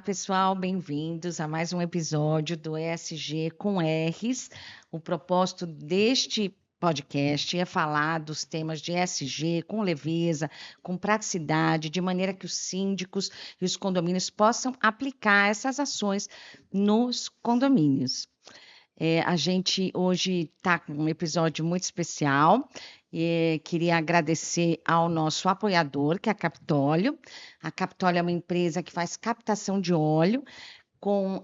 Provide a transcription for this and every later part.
pessoal, bem-vindos a mais um episódio do ESG com R's. O propósito deste podcast é falar dos temas de ESG com leveza, com praticidade, de maneira que os síndicos e os condomínios possam aplicar essas ações nos condomínios. A gente hoje está com um episódio muito especial. Queria agradecer ao nosso apoiador, que é a Capitólio. A Capitólio é uma empresa que faz captação de óleo com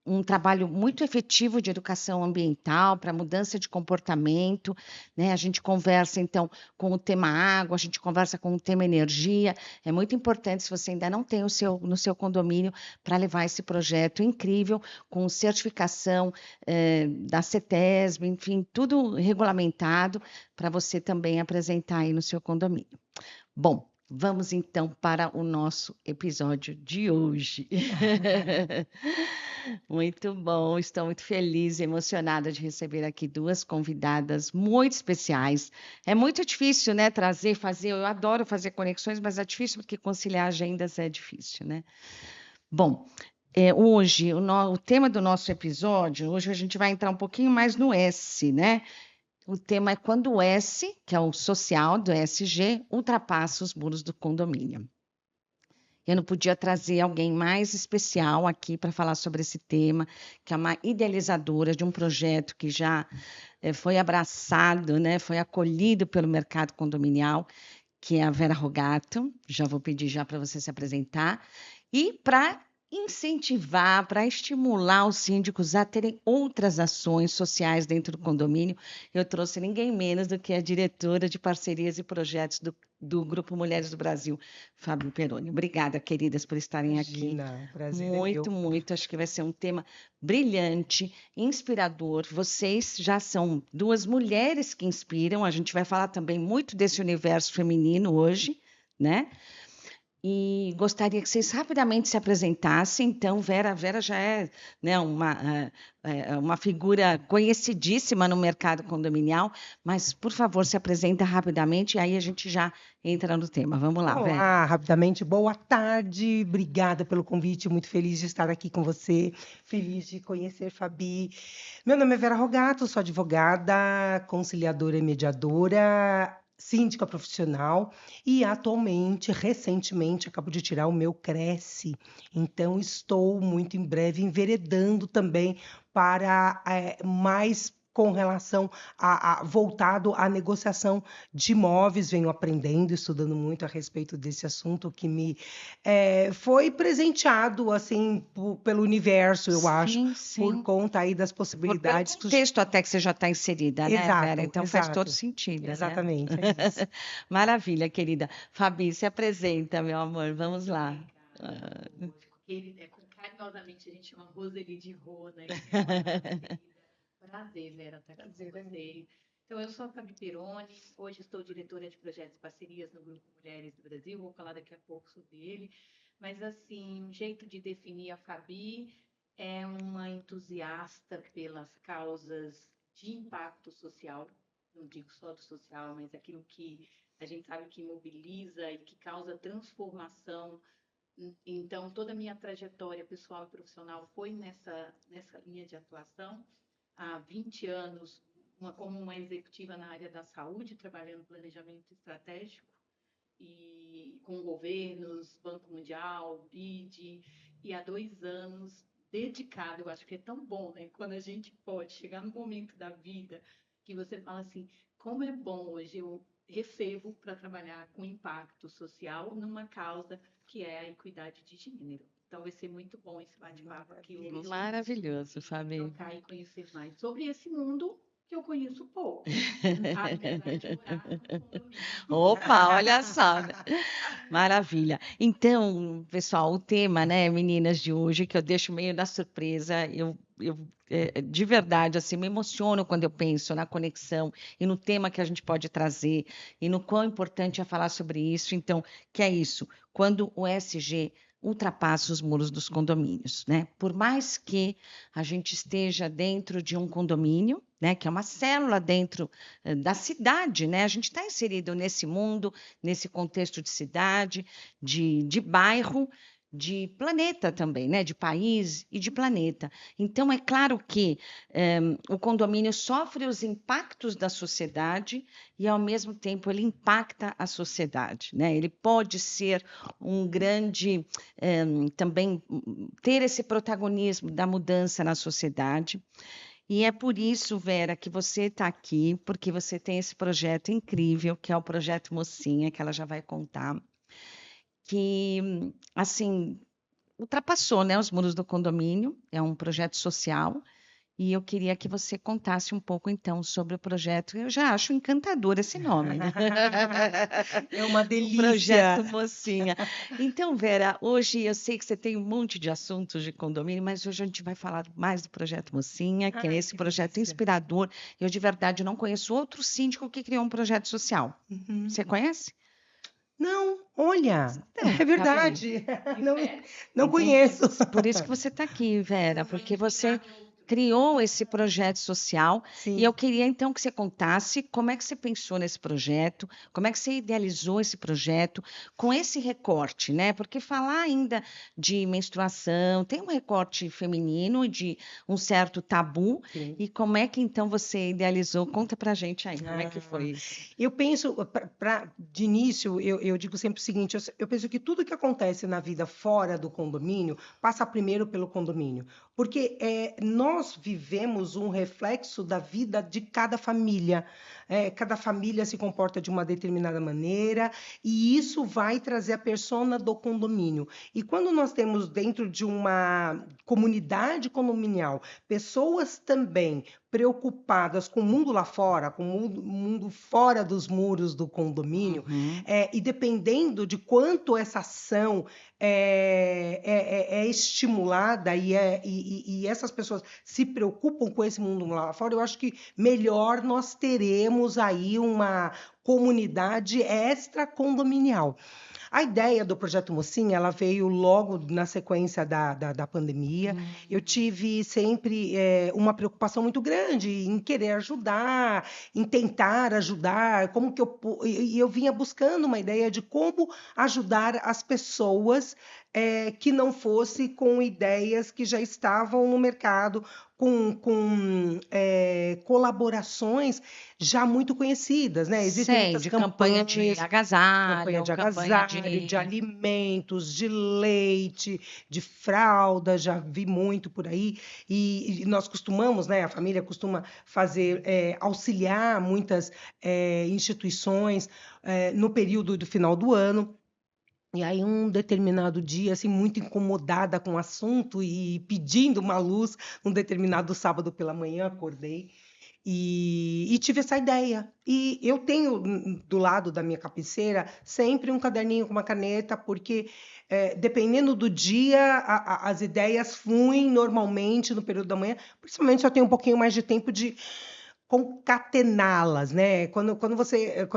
um trabalho muito efetivo de educação ambiental para mudança de comportamento, né? A gente conversa, então, com o tema água, a gente conversa com o tema energia. É muito importante, se você ainda não tem no seu condomínio, para levar esse projeto incrível, com certificação da CETESB, enfim, tudo regulamentado, para você também apresentar aí no seu condomínio. Bom, vamos então para o nosso episódio de hoje. Muito bom, estou muito feliz e emocionada de receber aqui duas convidadas muito especiais. É muito difícil, né, fazer, eu adoro fazer conexões, mas é difícil porque conciliar agendas é difícil, né? Bom, hoje, o tema do nosso episódio, hoje a gente vai entrar um pouquinho mais no S, né? O tema é quando o S, que é o social do ESG, ultrapassa os muros do condomínio. Eu não podia trazer alguém mais especial aqui para falar sobre esse tema, que é uma idealizadora de um projeto que já foi abraçado, né, foi acolhido pelo mercado condominial, que é a Vera Rogato. Já vou pedir já para você se apresentar. E para incentivar, para estimular os síndicos a terem outras ações sociais dentro do condomínio, eu trouxe ninguém menos do que a diretora de parcerias e projetos do Grupo Mulheres do Brasil, Fábio Peroni. Obrigada, queridas, por estarem aqui. Imagina, o prazer é Muito, meu. muito. Acho que vai ser um tema brilhante, inspirador. Vocês já são duas mulheres que inspiram. A gente vai falar também muito desse universo feminino hoje, né? E gostaria que vocês rapidamente se apresentassem. Então, a Vera já é, né, uma figura conhecidíssima no mercado condominial, mas, por favor, se apresenta rapidamente e aí a gente já entra no tema. Vamos lá, Vera. Olá, rapidamente, boa tarde, obrigada pelo convite, muito feliz de estar aqui com você, feliz de conhecer Fabi. Meu nome é Vera Rogato, sou advogada, conciliadora e mediadora, síndica profissional e atualmente, recentemente, acabo de tirar o meu Cresce, então estou muito em breve enveredando também para mais com relação voltado à negociação de imóveis, venho aprendendo, estudando muito a respeito desse assunto que me foi presenteado assim pelo universo, eu acho, Sim, por sim. conta aí das Pelo possibilidades que contexto até que você já está inserida, né, Vera? Exato, Então faz todo exato, sentido, né? exatamente, é isso. Maravilha, querida. Fabi, se apresenta, meu amor. Vamos lá. Obrigada, amor. Carinhosamente a gente chama Roseli de Rô, né? Que é uma querida. Prazer, Vera, estar aqui com você. Então, eu sou a Fabi Peroni, hoje estou diretora de projetos e parcerias no Grupo Mulheres do Brasil, vou falar daqui a pouco sobre ele. Mas, assim, um jeito de definir a Fabi é uma entusiasta pelas causas de impacto social, não digo só do social, mas aquilo que a gente sabe que mobiliza e que causa transformação. Então, toda a minha trajetória pessoal e profissional foi nessa linha de atuação. Há 20 anos, como uma executiva na área da saúde, trabalhando no planejamento estratégico e com governos, Banco Mundial, BID, e há 2 anos dedicado. Eu acho que é tão bom, né? Quando a gente pode chegar no momento da vida que você fala assim, como é bom hoje eu recebo para trabalhar com impacto social numa causa que é a equidade de gênero. Então, vai ser muito bom esse bate-papo aqui hoje. Maravilhoso, Fabi. Trocar e conhecer mais sobre esse mundo que eu conheço pouco. Apesar de morar no condomínio. Opa, olha só, né? Maravilha. Então, pessoal, o tema, né, meninas, de hoje, que eu deixo meio da surpresa, de verdade, assim, me emociono quando eu penso na conexão e no tema que a gente pode trazer e no quão importante é falar sobre isso. Então, que é isso, quando o ESG ultrapassa os muros dos condomínios, né? Por mais que a gente esteja dentro de um condomínio, né, que é uma célula dentro da cidade, né? A gente está inserido nesse mundo, nesse contexto de cidade, de bairro, de planeta também, né? De país e de planeta. Então, é claro que o condomínio sofre os impactos da sociedade e, ao mesmo tempo, ele impacta a sociedade, né? Ele pode ser um grande, também ter esse protagonismo da mudança na sociedade. E é por isso, Vera, que você está aqui, porque você tem esse projeto incrível, que é o Projeto Mocinha, que ela já vai contar, que, assim, ultrapassou, né, os muros do condomínio, é um projeto social, e eu queria que você contasse um pouco, então, sobre o projeto. Eu já acho encantador esse nome, né? É uma O delícia. Projeto Mocinha. Então, Vera, hoje eu sei que você tem um monte de assuntos de condomínio, mas hoje a gente vai falar mais do Projeto Mocinha, que é Ai, esse que projeto delícia. inspirador. Eu, de verdade, não conheço outro síndico que criou um projeto social. Uhum. Você conhece? Não, olha, Então, é tá vendo? verdade. Não, Diferente. não Então, conheço. por isso que você está aqui, Vera, Vamos porque você inspirar outro. criou esse projeto social e eu Sim. queria então que você contasse como é que você pensou nesse projeto, como é que você idealizou esse projeto com esse recorte, né? Porque falar ainda de menstruação tem um recorte feminino de um certo tabu Sim. e como é que então você idealizou? Conta pra gente aí, como é que Ah, foi isso? eu penso, de início, eu digo sempre o seguinte: eu penso que tudo que acontece na vida fora do condomínio passa primeiro pelo condomínio, porque nós vivemos um reflexo da vida de cada família. Cada família se comporta de uma determinada maneira, e isso vai trazer a persona do condomínio. E quando nós temos dentro de uma comunidade condominial pessoas também preocupadas com o mundo lá fora, com o mundo fora dos muros do condomínio, Uhum. e dependendo de quanto essa ação é estimulada e essas pessoas se preocupam com esse mundo lá fora, eu acho que melhor nós teremos aí uma comunidade extra-condominial. A ideia do Projeto Mocinha, ela veio logo na sequência da pandemia. Eu tive sempre uma preocupação muito grande em querer ajudar, em tentar ajudar, como que e eu vinha buscando uma ideia de como ajudar as pessoas que não fosse com ideias que já estavam no mercado, com colaborações já muito conhecidas, né? Existem Sei, muitas de campanha de campanha agasalho, de campanha agasalho, de de. alimentos, de leite, de fralda, já vi muito por aí. E nós costumamos, né, a família costuma fazer, auxiliar muitas instituições no período do final do ano. E aí, um determinado dia, assim, muito incomodada com o assunto e pedindo uma luz, um determinado sábado pela manhã, acordei e tive essa ideia. E eu tenho do lado da minha cabeceira sempre um caderninho com uma caneta, porque dependendo do dia, as ideias fluem normalmente no período da manhã, principalmente se eu tenho um pouquinho mais de tempo de concatená-las, né? Quando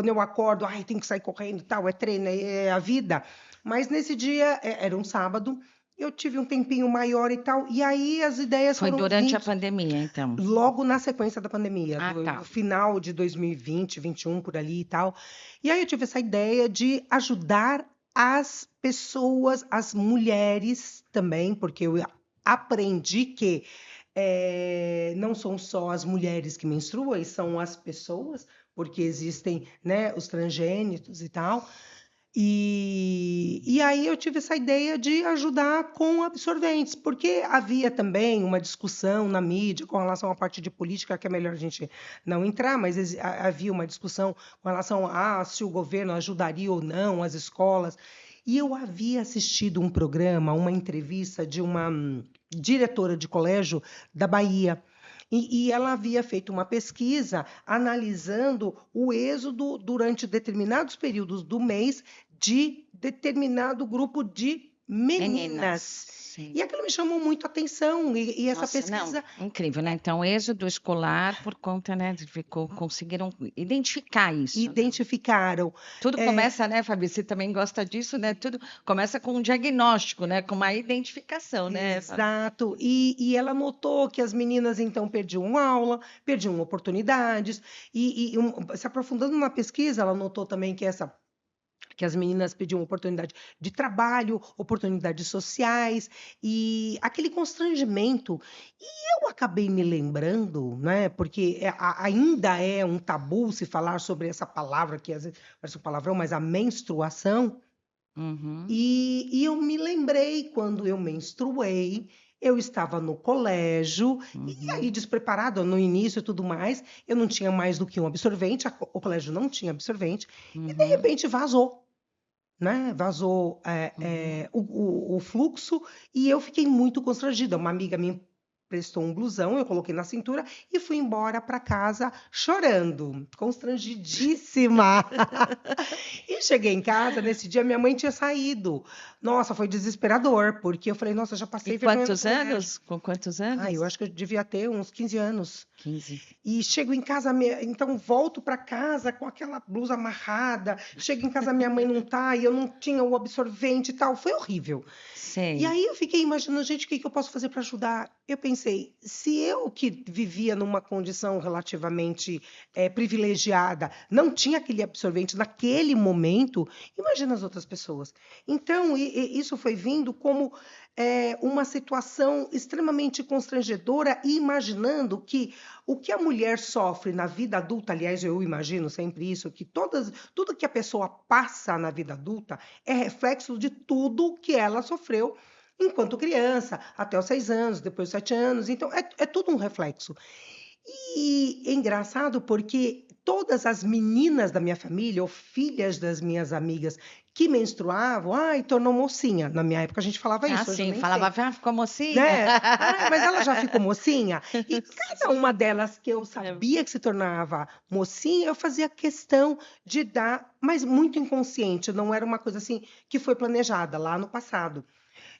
eu acordo, ai, tenho que sair correndo, tal, é treino, é a vida. Mas nesse dia era um sábado, eu tive um tempinho maior e tal, e aí as ideias Foi foram durante a vindo pandemia, então. logo na sequência da pandemia, Ah, do tá. final de 2020, 21 por ali e tal. E aí eu tive essa ideia de ajudar as pessoas, as mulheres também, porque eu aprendi que não são só as mulheres que menstruam, e são as pessoas, porque existem, né, os transgênitos e tal. E aí eu tive essa ideia de ajudar com absorventes, porque havia também uma discussão na mídia com relação à parte de política, que é melhor a gente não entrar, mas havia uma discussão com relação a se o governo ajudaria ou não as escolas. E eu havia assistido um programa, uma entrevista de uma diretora de colégio da Bahia. E ela havia feito uma pesquisa analisando o êxodo durante determinados períodos do mês de determinado grupo de Meninas, meninas. sim. E aquilo me chamou muito a atenção. E essa Nossa, não, pesquisa incrível, né? Então, êxodo escolar por conta, né, conseguiram identificar isso, né? identificaram. Tudo é, começa, né, Fabi? Você também gosta disso, né? Tudo começa com um diagnóstico, né? Com uma identificação, né, Fabi? Exato. E ela notou que as meninas então perdiam aula, perdiam oportunidades. Se aprofundando na pesquisa, ela notou também que essa que as meninas pediam oportunidade de trabalho, oportunidades sociais, e aquele constrangimento. E eu acabei me lembrando, né, porque ainda é um tabu se falar sobre essa palavra, que às vezes parece um palavrão, mas a menstruação. Uhum, E eu me lembrei quando eu menstruei, eu estava no colégio, e aí uhum, despreparada no início e tudo mais, eu não tinha mais do que um absorvente, o colégio não tinha absorvente, e de uhum, repente vazou, né? Vazou uhum. o fluxo, e eu fiquei muito constrangida. Uma amiga me prestou um blusão, eu coloquei na cintura e fui embora para casa chorando, constrangidíssima. E cheguei em casa, nesse dia minha mãe tinha saído. Nossa, foi desesperador, porque eu falei, nossa, já E passei vergonha no quantos colégio. anos? Com quantos Ah, eu anos? acho que eu devia ter uns 15 anos. 15. E chego em casa, então volto para casa com aquela blusa amarrada. Chego em casa, minha mãe não tá, e eu não tinha o absorvente e tal. Foi horrível. E Sei. aí eu fiquei imaginando, gente, o que que eu posso fazer para ajudar? Eu pensei, se eu que vivia numa condição relativamente privilegiada, não tinha aquele absorvente naquele momento, imagina as outras pessoas. Então, isso foi vindo como uma situação extremamente constrangedora, e imaginando que o que a mulher sofre na vida adulta, aliás, eu imagino sempre isso, que tudo que a pessoa passa na vida adulta é reflexo de tudo que ela sofreu enquanto criança, até os 6 anos, depois os 7 anos. Então, é tudo um reflexo. E é engraçado porque todas as meninas da minha família, ou filhas das minhas amigas que menstruavam, ai, tornou mocinha. Na minha época a gente falava Ah, isso, hoje eu sim, nem falava, sei. ah, ficou mocinha? Né? Ah, mas ela já ficou mocinha? E cada uma delas que eu É. sabia que se tornava mocinha, eu fazia questão de dar, mas muito inconsciente, não era uma coisa assim que foi planejada lá no passado.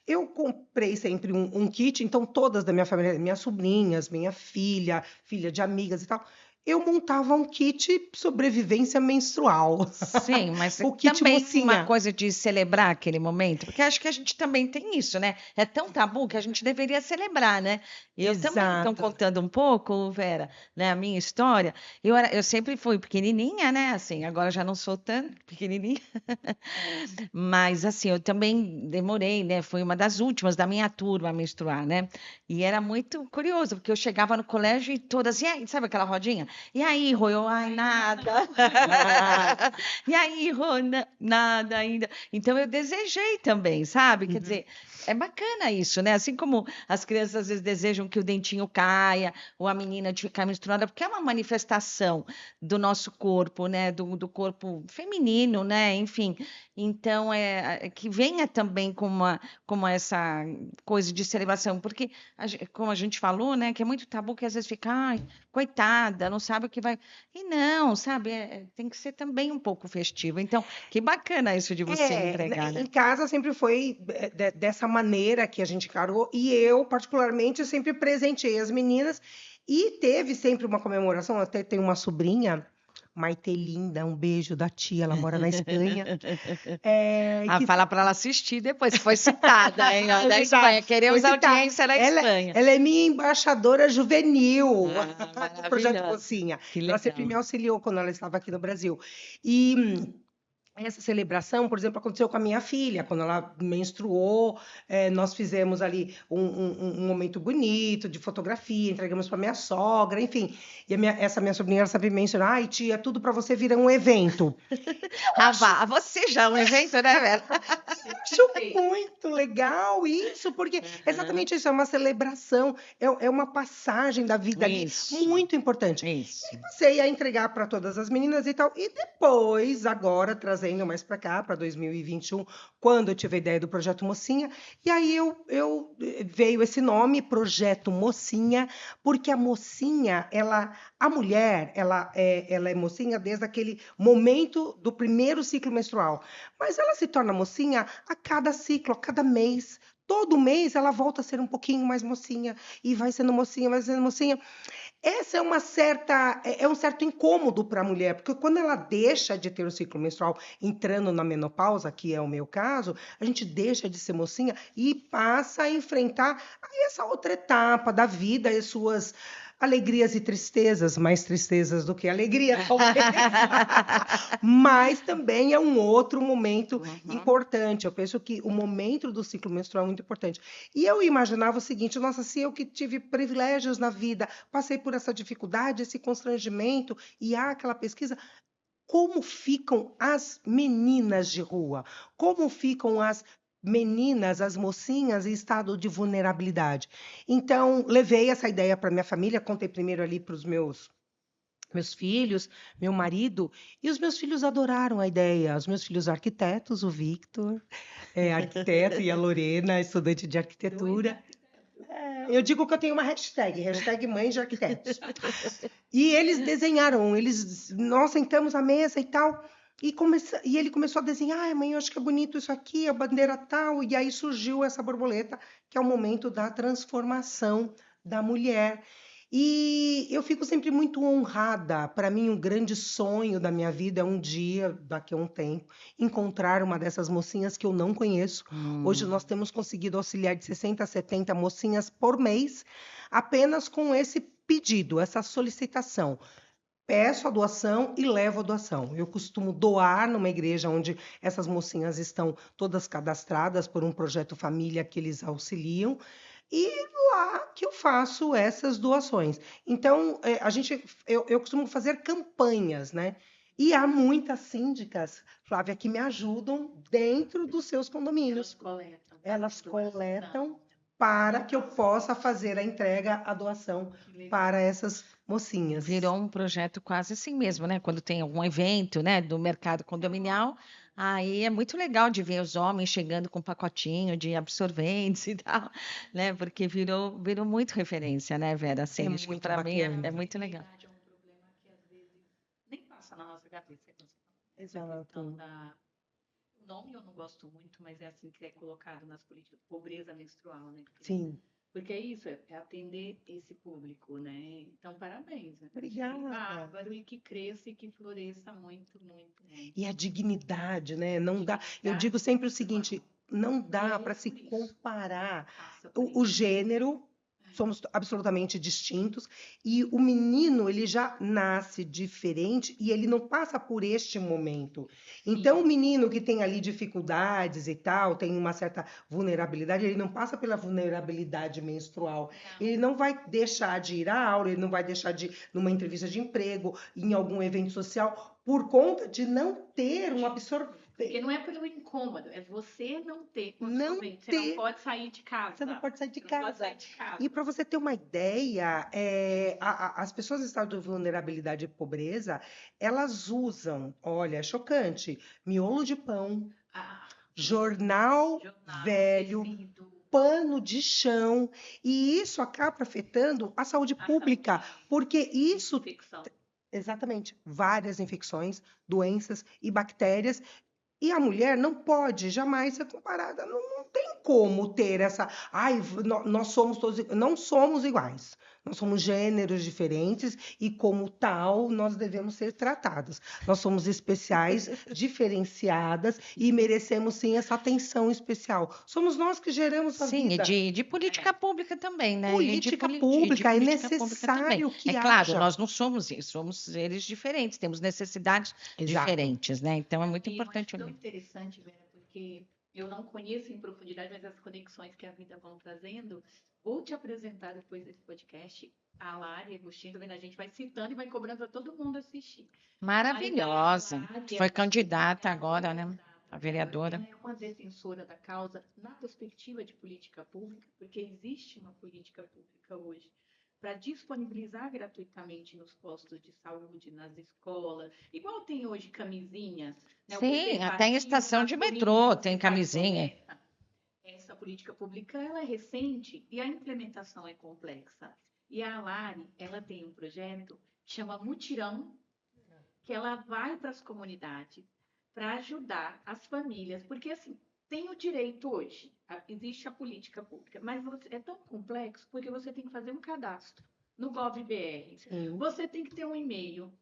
Eu comprei sempre um kit, então todas da minha família, minhas sobrinhas, minha filha, filha de amigas e tal, eu montava um kit sobrevivência menstrual, Sim, mas o kit também uma mocinha. coisa de celebrar aquele momento, porque acho que a gente também tem isso, né? É tão tabu que a gente deveria celebrar, né? E eu também, então, Exato. contando um pouco, Vera, né, a minha história, eu sempre fui pequenininha, né? Assim, agora já não sou tão pequenininha, mas assim, eu também demorei, né? Fui uma das últimas da minha turma a menstruar, né? E era muito curioso, porque eu chegava no colégio e todas, e aí, sabe aquela rodinha? E aí, Rô? Eu, ai, nada. E aí, Rô, nada ainda. Então, eu desejei também, sabe? Quer Uhum. dizer, é bacana isso, né? Assim como as crianças às vezes desejam que o dentinho caia, ou a menina de ficar menstruada, porque é uma manifestação do nosso corpo, né? Do corpo feminino, né? Enfim. Então, que venha também como essa coisa de celebração, porque, como a gente falou, né? Que é muito tabu que às vezes fica, ai, coitada, não sabe o que vai. E não, sabe? Tem que ser também um pouco festivo. Então, que bacana isso de você Né, entregar, em né? casa sempre foi dessa maneira que a gente encarou, e eu, particularmente, sempre presenteei as meninas, e teve sempre uma comemoração. Até tem uma sobrinha, Maite linda, um beijo da tia, ela mora na Espanha. É, Ah, que fala para ela assistir depois. Foi citada, hein? Ó, É da verdade, Espanha. foi Queremos citar. audiência na Ela, Espanha. ela é minha embaixadora juvenil Ah, do Projeto maravilhosa. Mocinha. Que Ela sempre legal. me auxiliou quando ela estava aqui no Brasil. E essa celebração, por exemplo, aconteceu com a minha filha, quando ela menstruou, nós fizemos ali um momento bonito de fotografia, entregamos para minha sogra, enfim. E essa minha sobrinha ela sempre menciona, ai, tia, tudo para você virar um evento. Ah, vá. Você já é um evento, né, Vera? Acho muito legal isso, porque Aham. exatamente isso, é uma celebração, é uma passagem da vida ali Isso, muito importante. isso. Passei a entregar para todas as meninas e tal, e depois, agora, trazendo mais para cá, para 2021, quando eu tive a ideia do Projeto Mocinha, e aí veio esse nome, Projeto Mocinha, porque a mocinha, a mulher, ela é mocinha desde aquele momento do primeiro ciclo menstrual, mas ela se torna mocinha a cada ciclo, a cada mês. Todo mês ela volta a ser um pouquinho mais mocinha e vai sendo mocinha, vai sendo mocinha. Essa é um certo incômodo para a mulher, porque quando ela deixa de ter o ciclo menstrual, entrando na menopausa, que é o meu caso, a gente deixa de ser mocinha e passa a enfrentar aí essa outra etapa da vida e suas alegrias e tristezas, mais tristezas do que alegria, talvez. Mas também é um outro momento importante. Eu penso que o momento do ciclo menstrual é muito importante. E eu imaginava o seguinte: nossa, se eu que tive privilégios na vida, passei por essa dificuldade, esse constrangimento, e há aquela pesquisa, como ficam as meninas de rua? Como ficam as meninas, as mocinhas em estado de vulnerabilidade? Então, levei essa ideia para minha família, contei primeiro ali para os meus filhos, meu marido, e os meus filhos adoraram a ideia. Os meus filhos arquitetos, o Victor, arquiteto, e a Lorena, estudante de arquitetura. Eu digo que eu tenho uma hashtag Mães de Arquitetos. E eles desenharam, nós sentamos à mesa e tal, e ele começou a desenhar: ai, mãe, eu acho que é bonito isso aqui, a bandeira tal, e aí surgiu essa borboleta, que é o momento da transformação da mulher. E eu fico sempre muito honrada. Para mim, um grande sonho da minha vida é um dia, daqui a um tempo, encontrar uma dessas mocinhas que eu não conheço. Hoje nós temos conseguido auxiliar de 60 a 70 mocinhas por mês, apenas com esse pedido, essa solicitação. Peço a doação e levo a doação. Eu costumo doar numa igreja onde essas mocinhas estão todas cadastradas por um projeto família que eles auxiliam, e lá que eu faço essas doações. Então, eu costumo fazer campanhas, né? E há muitas síndicas, Flávia, que me ajudam dentro dos seus condomínios. Elas coletam para que eu possa fazer a entrega, a doação para essas mocinhas. Virou um projeto quase assim mesmo, né? Quando tem algum evento, né, do mercado condominial, aí é muito legal de ver os homens chegando com um pacotinho de absorventes e tal, né? Porque virou muito referência, né, Vera? Assim, acho que muito para mim bacana. é muito legal. É um problema que às vezes nem passa na nossa cabeça. Exato. O nome eu não gosto muito, mas é assim que é colocado nas políticas, pobreza menstrual, né? Sim. Porque é isso, é atender esse público, né? Então, parabéns. Né? Obrigada. Bárbaro, e que cresça e que floresça muito, muito, muito. E a dignidade, né? Não dá. Eu digo sempre o seguinte: não dá para se comparar o gênero. Somos absolutamente distintos, e o menino, ele já nasce diferente e ele não passa por este momento. Então, o menino que tem ali dificuldades e tal, tem uma certa vulnerabilidade, ele não passa pela vulnerabilidade menstrual. Ele não vai deixar de ir à aula, ele não vai deixar de ir numa entrevista de emprego, em algum evento social, por conta de não ter um absorvente. Porque não é pelo incômodo, é você não ter absorvente. Você não pode sair de casa. Você não pode sair de Não pode casa. sair de casa. E para você ter uma ideia, as pessoas em estado de vulnerabilidade e pobreza, elas usam, olha, é chocante, miolo de pão, jornal velho, tecido, pano de chão, e isso acaba afetando a saúde pública, porque isso, infecção. exatamente, várias infecções, doenças e bactérias, e a mulher não pode jamais ser comparada, não tem como ter essa. Ai, nós somos todos. Não somos iguais. Nós somos gêneros diferentes e, como tal, nós devemos ser tratadas. Nós somos especiais, diferenciadas e merecemos, sim, essa atenção especial. Somos nós que geramos a vida. Sim, e de política pública também, né? Política pública é necessário que haja. Claro, nós não somos isso, somos seres diferentes, temos necessidades diferentes, né? Então é muito importante. É tão interessante, Vera, porque eu não conheço em profundidade, mas as conexões que a vida vão trazendo. Vou te apresentar depois desse podcast a Lari Agostinho, a gente vai citando e vai cobrando para todo mundo assistir. Maravilhosa. Foi candidata agora, né? A vereadora. Ela é uma defensora da causa na perspectiva de política pública, porque existe uma política pública hoje para disponibilizar gratuitamente nos postos de saúde, nas escolas, igual tem hoje camisinha. Né? Sim, até em estação de metrô tem camisinha. Essa política pública ela é recente e a implementação é complexa. E a Lari, ela tem um projeto que chama Mutirão, que ela vai para as comunidades para ajudar as famílias, porque assim, tem o direito hoje, existe a política pública, mas é tão complexo porque você tem que fazer um cadastro no GovBR, você tem que ter um e-mail.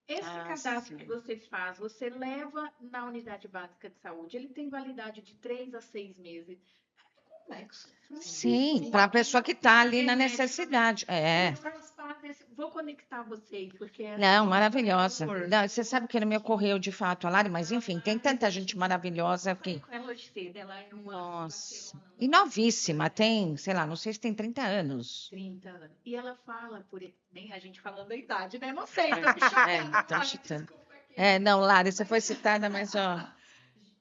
Esse cadastro que você faz, você leva na unidade básica de saúde, ele tem validade de 3 a 6 meses. É complexo. Sim, para a pessoa que está ali na necessidade. Elas fazem Vou conectar vocês, porque Não, maravilhosa. Por favor. Não, você sabe que não me ocorreu de fato a Lari, mas enfim, tem tanta gente maravilhosa falei que. com ela hoje cedo, ela é uma Nossa. parceirona, E novíssima, tem, sei lá, não sei se tem 30 anos. 30 anos. E ela fala, nem a gente falando da idade, né? Não sei, tô me Estão chutando. chutando. Desculpa aqui. Não, Lari, você foi citada, mas ó.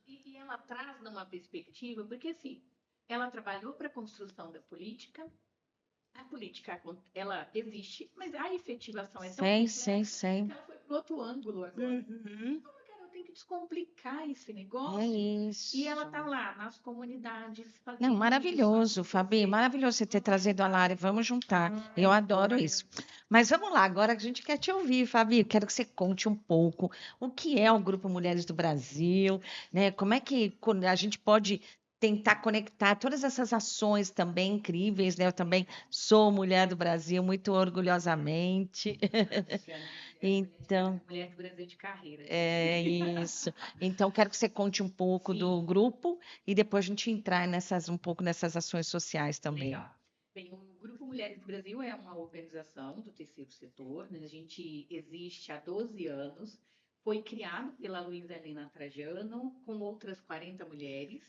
E ela traz numa perspectiva, porque assim, ela trabalhou para a construção da política. A política, ela existe, mas a efetivação é tão Sei, complexa sei, sei. que ela foi para outro ângulo agora. Uhum. Cara, eu tenho que descomplicar esse É negócio. isso. E ela tá lá nas comunidades Não, fazendo maravilhoso, isso Fabi, acontecer. maravilhoso você ter trazido a Lari. Vamos juntar. Eu adoro isso. Mas vamos lá, agora a gente quer te ouvir, Fabi. Quero que você conte um pouco o que é o Grupo Mulheres do Brasil, né? Como é que a gente pode tentar conectar todas essas ações também incríveis, né? Eu também sou mulher do Brasil, muito orgulhosamente. Então, Mulher do Brasil de carreira. é isso. Então, quero que você conte um pouco do Sim. grupo e depois a gente entrar um pouco nessas ações sociais também. Legal. Bem, o Grupo Mulheres do Brasil é uma organização do terceiro setor, né? A gente existe há 12 anos, foi criado pela Luísa Helena Trajano, com outras 40 mulheres.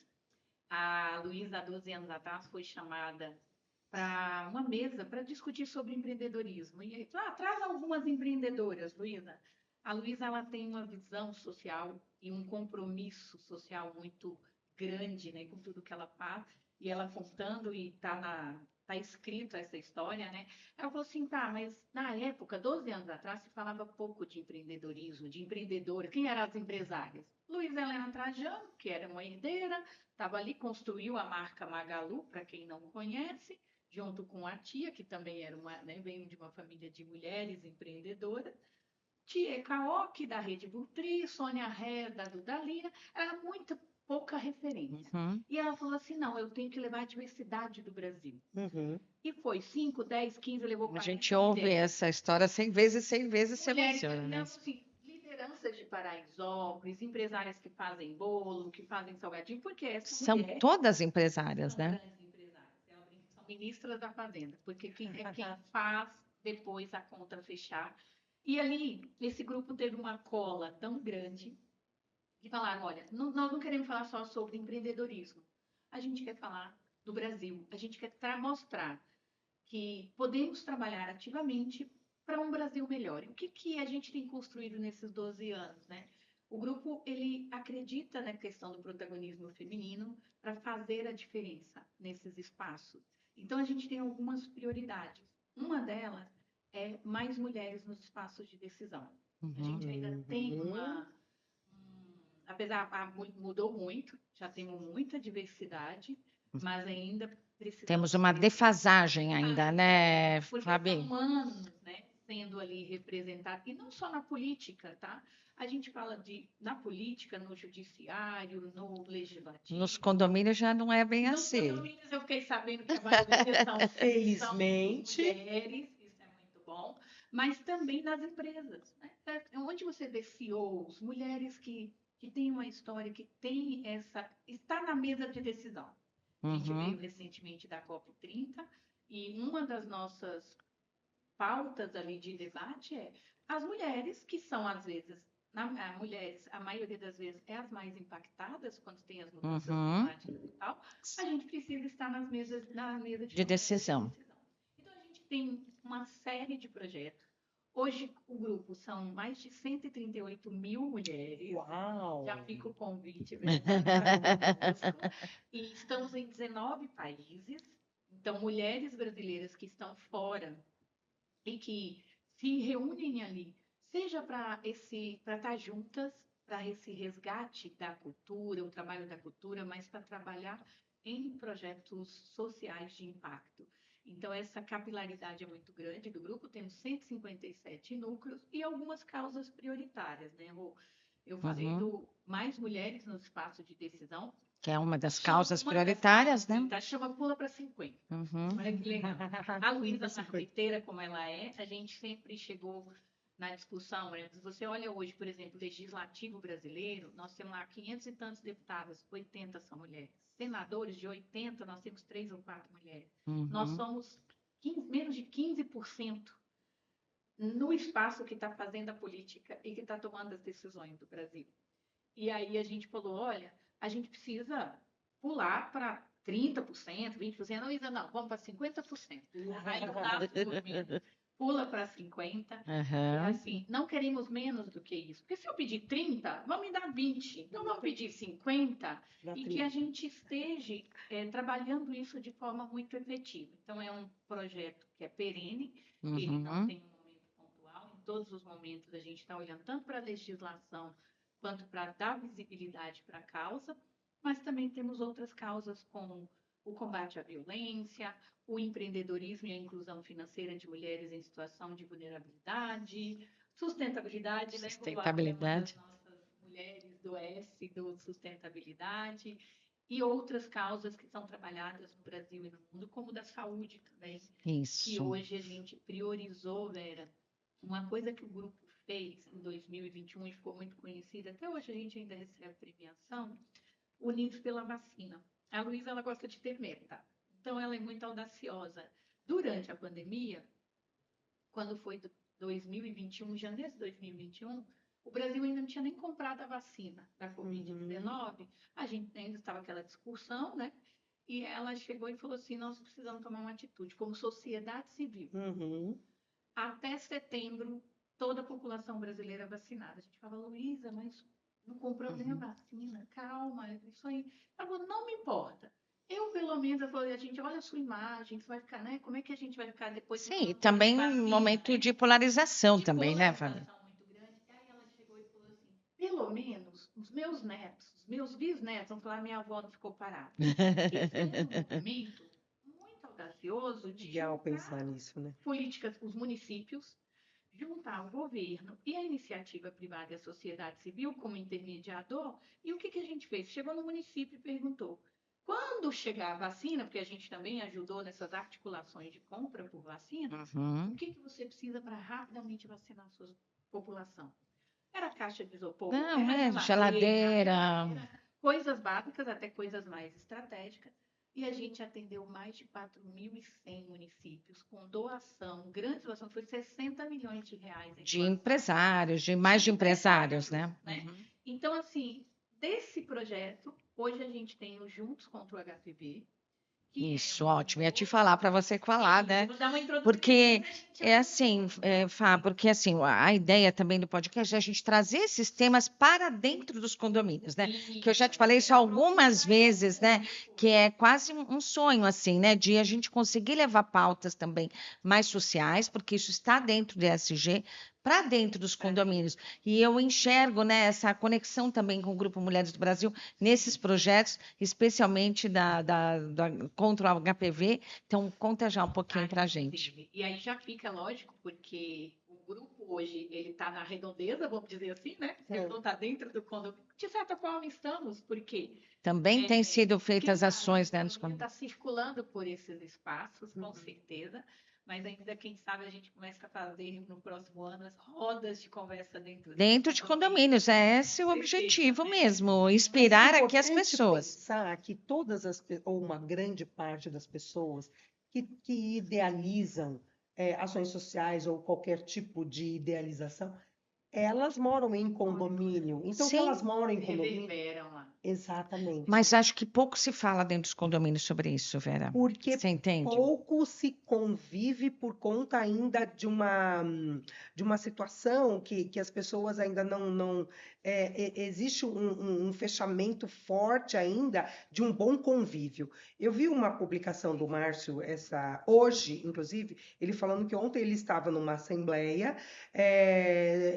A Luísa, há 12 anos atrás, foi chamada para uma mesa para discutir sobre empreendedorismo. E aí, traz algumas empreendedoras, Luísa. A Luísa, ela tem uma visão social e um compromisso social muito grande, né, com tudo que ela faz. E ela contando, e tá escrito essa história, né? Ela falou assim, tá, mas na época, 12 anos atrás, se falava pouco de empreendedorismo, de empreendedora. Quem eram as empresárias? Luísa Helena Trajano, que era uma herdeira, estava ali, construiu a marca Magalu, para quem não conhece, junto com a tia, que também era veio de uma família de mulheres empreendedoras. Tia Kaoki, da Rede Butri, Sônia Ré, da Dudalina, era muito pouca referência. Uhum. E ela falou assim, não, eu tenho que levar a diversidade do Brasil. Uhum. E foi 5, 10, 15, levou A 40 gente ouve mulheres. essa história 100 vezes, 100 vezes se Mulheres, emociona, né? não, assim, lideranças de Paraisópolis, empresárias que fazem bolo, que fazem salgadinho, porque essa São mulher todas empresárias, são né? grandes empresárias. Ela brinca, são ministras da Fazenda, porque é quem faz depois a conta fechar. E ali, esse grupo teve uma cola tão grande que falaram, olha, nós não queremos falar só sobre empreendedorismo. A gente quer falar do Brasil. A gente quer mostrar que podemos trabalhar ativamente para um Brasil melhor. E o que a gente tem construído nesses 12 anos, né? O grupo, ele acredita na questão do protagonismo feminino para fazer a diferença nesses espaços. Então, a gente tem algumas prioridades. Uma delas é mais mulheres nos espaços de decisão. A gente ainda tem apesar, mudou muito, já temos muita diversidade, mas ainda precisamos Temos uma defasagem ainda, né, porque Fabi? são anos, né, sendo ali representados, e não só na política, tá? A gente fala na política, no judiciário, no legislativo. Nos condomínios já não é bem Nos assim. condomínios eu fiquei sabendo que a maioria são Felizmente. mulheres, isso é muito bom, mas também nas empresas, né? Onde você vê CEOs, mulheres que têm uma história, que tem está na mesa de decisão. A gente veio recentemente da COP30 e uma das nossas pautas ali de debate é as mulheres, que são às vezes, mulheres, a maioria das vezes é as mais impactadas quando tem as mudanças climáticas e tal, a gente precisa estar na mesa De decisão. Então a gente tem uma série de projetos. Hoje o grupo são mais de 138 mil mulheres. Uau! Já fica o convite para estar conosco. E estamos em 19 países. Então, mulheres brasileiras que estão fora e que se reúnem ali, seja para estar juntas, para esse resgate da cultura, o trabalho da cultura, mas para trabalhar em projetos sociais de impacto. Então, essa capilaridade é muito grande do grupo, temos 157 núcleos e algumas causas prioritárias, né? Eu falei do mais mulheres no espaço de decisão. Que é uma das causas prioritárias, né? Chama Pula para 50. Olha que legal. A Luísa marqueteira, como ela é, a gente sempre chegou na discussão, né? Se você olha hoje, por exemplo, o legislativo brasileiro, nós temos lá 500 e tantos deputados, 80 são mulheres. Senadores de 80, nós temos 3 ou 4 mulheres. Nós somos menos de 15% no espaço que está fazendo a política e que está tomando as decisões do Brasil. E aí a gente falou, olha, a gente precisa pular para 30%, 20%, não, Isa, não, vamos para 50%. Aí o nosso movimento pula para 50%. E assim, não queremos menos do que isso. Porque se eu pedir 30, vão me dar 20. Então vamos pedir 50 e que a gente esteja trabalhando isso de forma muito efetiva. Então é um projeto que é perene, ele não tem um momento pontual. Em todos os momentos a gente está olhando tanto para a legislação quanto para dar visibilidade para a causa, mas também temos outras causas como o combate à violência, o empreendedorismo e a inclusão financeira de mulheres em situação de vulnerabilidade, sustentabilidade, né? Sustentabilidade. Uma das nossas mulheres do S, do sustentabilidade, e outras causas que são trabalhadas no Brasil e no mundo, como da saúde também. Isso. Que hoje a gente priorizou, Vera, uma coisa que o grupo fez em 2021 e ficou muito conhecida, até hoje a gente ainda recebe premiação, Unidos pela Vacina. A Luísa, ela gosta de ter meta, então ela é muito audaciosa. Durante a pandemia, quando foi 2021, janeiro de 2021, o Brasil ainda não tinha nem comprado a vacina da Covid-19, a gente ainda estava aquela discussão, né? E ela chegou e falou assim, nós precisamos tomar uma atitude, como sociedade civil. Até setembro, toda a população brasileira vacinada. A gente fala, Luísa, mas não comprou nem a vacina, calma, isso aí. Ela falou, não me importa. Eu, pelo menos, eu falei, a gente olha a sua imagem, você vai ficar, né? Como é que a gente vai ficar depois? Sim, e também um momento de polarização também, né, Fábio? Muito grande. Aí ela chegou e falou assim, pelo menos os meus netos, os meus bisnetos vão falar, minha avó não ficou parada. E foi um movimento muito audacioso de pensar nisso, né? Políticas, os municípios, juntar o governo e a iniciativa privada e a sociedade civil como intermediador. E o que a gente fez? Chegou no município e perguntou, quando chegar a vacina, porque a gente também ajudou nessas articulações de compra por vacina, o que você precisa para rapidamente vacinar a sua população? Era caixa de isopor, Não, era geladeira. Coisas básicas até coisas mais estratégicas. E a gente atendeu mais de 4.100 municípios com doação, grande doação, foi 60 milhões de reais. De empresários, mais de empresários, né? Então, assim, desse projeto, hoje a gente tem o Juntos contra o HPV. Isso, ótimo. Ia te falar para você falar, né? Porque é assim, Fá, porque assim, a ideia também do podcast é a gente trazer esses temas para dentro dos condomínios, né? Que eu já te falei isso algumas vezes, né? Que é quase um sonho, assim, né? De a gente conseguir levar pautas também mais sociais, porque isso está dentro do ESG, para dentro dos condomínios. E eu enxergo, né, essa conexão também com o Grupo Mulheres do Brasil nesses projetos, especialmente contra o HPV. Então, conta já um pouquinho para a gente. E aí já fica lógico, porque o grupo hoje ele está na redondeza, vamos dizer assim, né? Ele não está dentro do condomínio. De certa forma, estamos, porque também tem sido feitas ações, né, nos condomínios. Está circulando por esses espaços, com certeza. Mas ainda, quem sabe, a gente começa a fazer no próximo ano as rodas de conversa dentro de condomínios. É esse o objetivo mesmo, inspirar aqui as pessoas. Pensar que ou uma grande parte das pessoas que idealizam ações sociais ou qualquer tipo de idealização, elas moram em condomínio. Então, se elas moram em condomínio... Exatamente. Mas acho que pouco se fala dentro dos condomínios sobre isso, Vera. Porque você entende? Pouco se convive por conta ainda de uma situação que as pessoas ainda não existe um fechamento forte ainda de um bom convívio. Eu vi uma publicação do Márcio hoje, inclusive, ele falando que ontem ele estava numa assembleia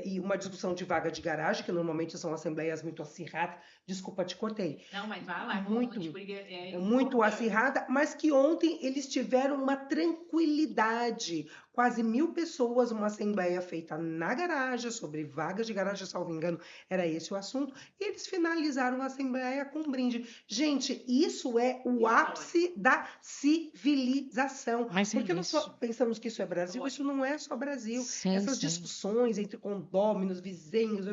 e uma discussão de vaga de garagem, que normalmente são assembleias muito acirradas. Desculpa, te cortei. Não, mas vai lá. Muito acirrada, mas que ontem eles tiveram uma tranquilidade. Quase 1.000 pessoas, uma assembleia feita na garagem, sobre vagas de garagem, salvo engano, era esse o assunto, e eles finalizaram a assembleia com um brinde. Gente, isso é o ápice da civilização. Mas porque nós pensamos que isso é Brasil, isso não é só Brasil. Essas discussões entre condôminos, vizinhos,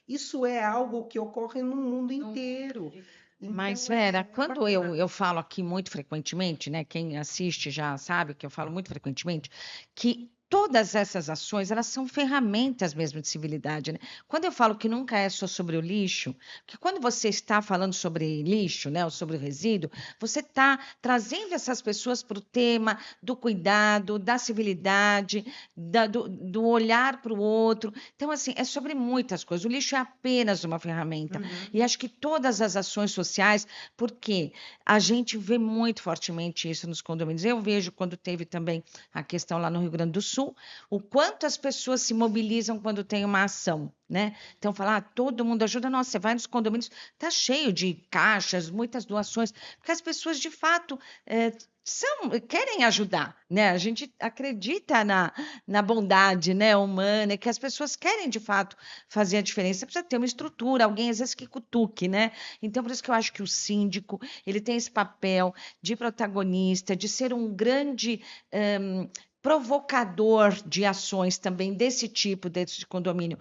isso é algo que ocorre no mundo inteiro. Então, mas, Vera, quando eu falo aqui muito frequentemente, né? Quem assiste já sabe que eu falo muito frequentemente, que todas essas ações, elas são ferramentas mesmo de civilidade, né? Quando eu falo que nunca é só sobre o lixo, que quando você está falando sobre lixo, né, ou sobre o resíduo, você está trazendo essas pessoas para o tema do cuidado, da civilidade, do olhar para o outro. Então, assim, é sobre muitas coisas. O lixo é apenas uma ferramenta. E acho que todas as ações sociais, porque a gente vê muito fortemente isso nos condomínios. Eu vejo quando teve também a questão lá no Rio Grande do Sul, o quanto as pessoas se mobilizam quando tem uma ação, né? Então, falar, todo mundo ajuda, nossa, você vai nos condomínios, tá cheio de caixas, muitas doações, porque as pessoas, de fato, querem ajudar, né? A gente acredita na bondade, né, humana, que as pessoas querem, de fato, fazer a diferença. Precisa ter uma estrutura, alguém, às vezes, que cutuque, né? Então, por isso que eu acho que o síndico, ele tem esse papel de protagonista, de ser um grande provocador de ações também desse tipo, desse condomínio.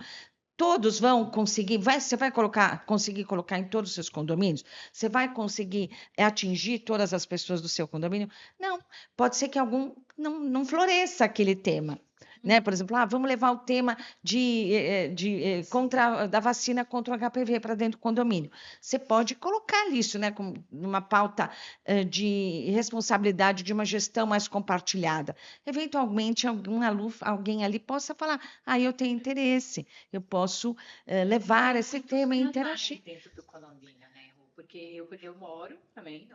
Todos vão conseguir, você vai conseguir colocar em todos os seus condomínios? Você vai conseguir atingir todas as pessoas do seu condomínio? Não, pode ser que algum não floresça aquele tema. Né? Por exemplo, vamos levar o tema da vacina contra o HPV para dentro do condomínio. Você pode colocar isso, né, como numa pauta de responsabilidade de uma gestão mais compartilhada. Eventualmente, alguém ali possa falar: eu tenho interesse, eu posso levar esse tema e interagir. Dentro do condomínio, né? Porque eu moro também,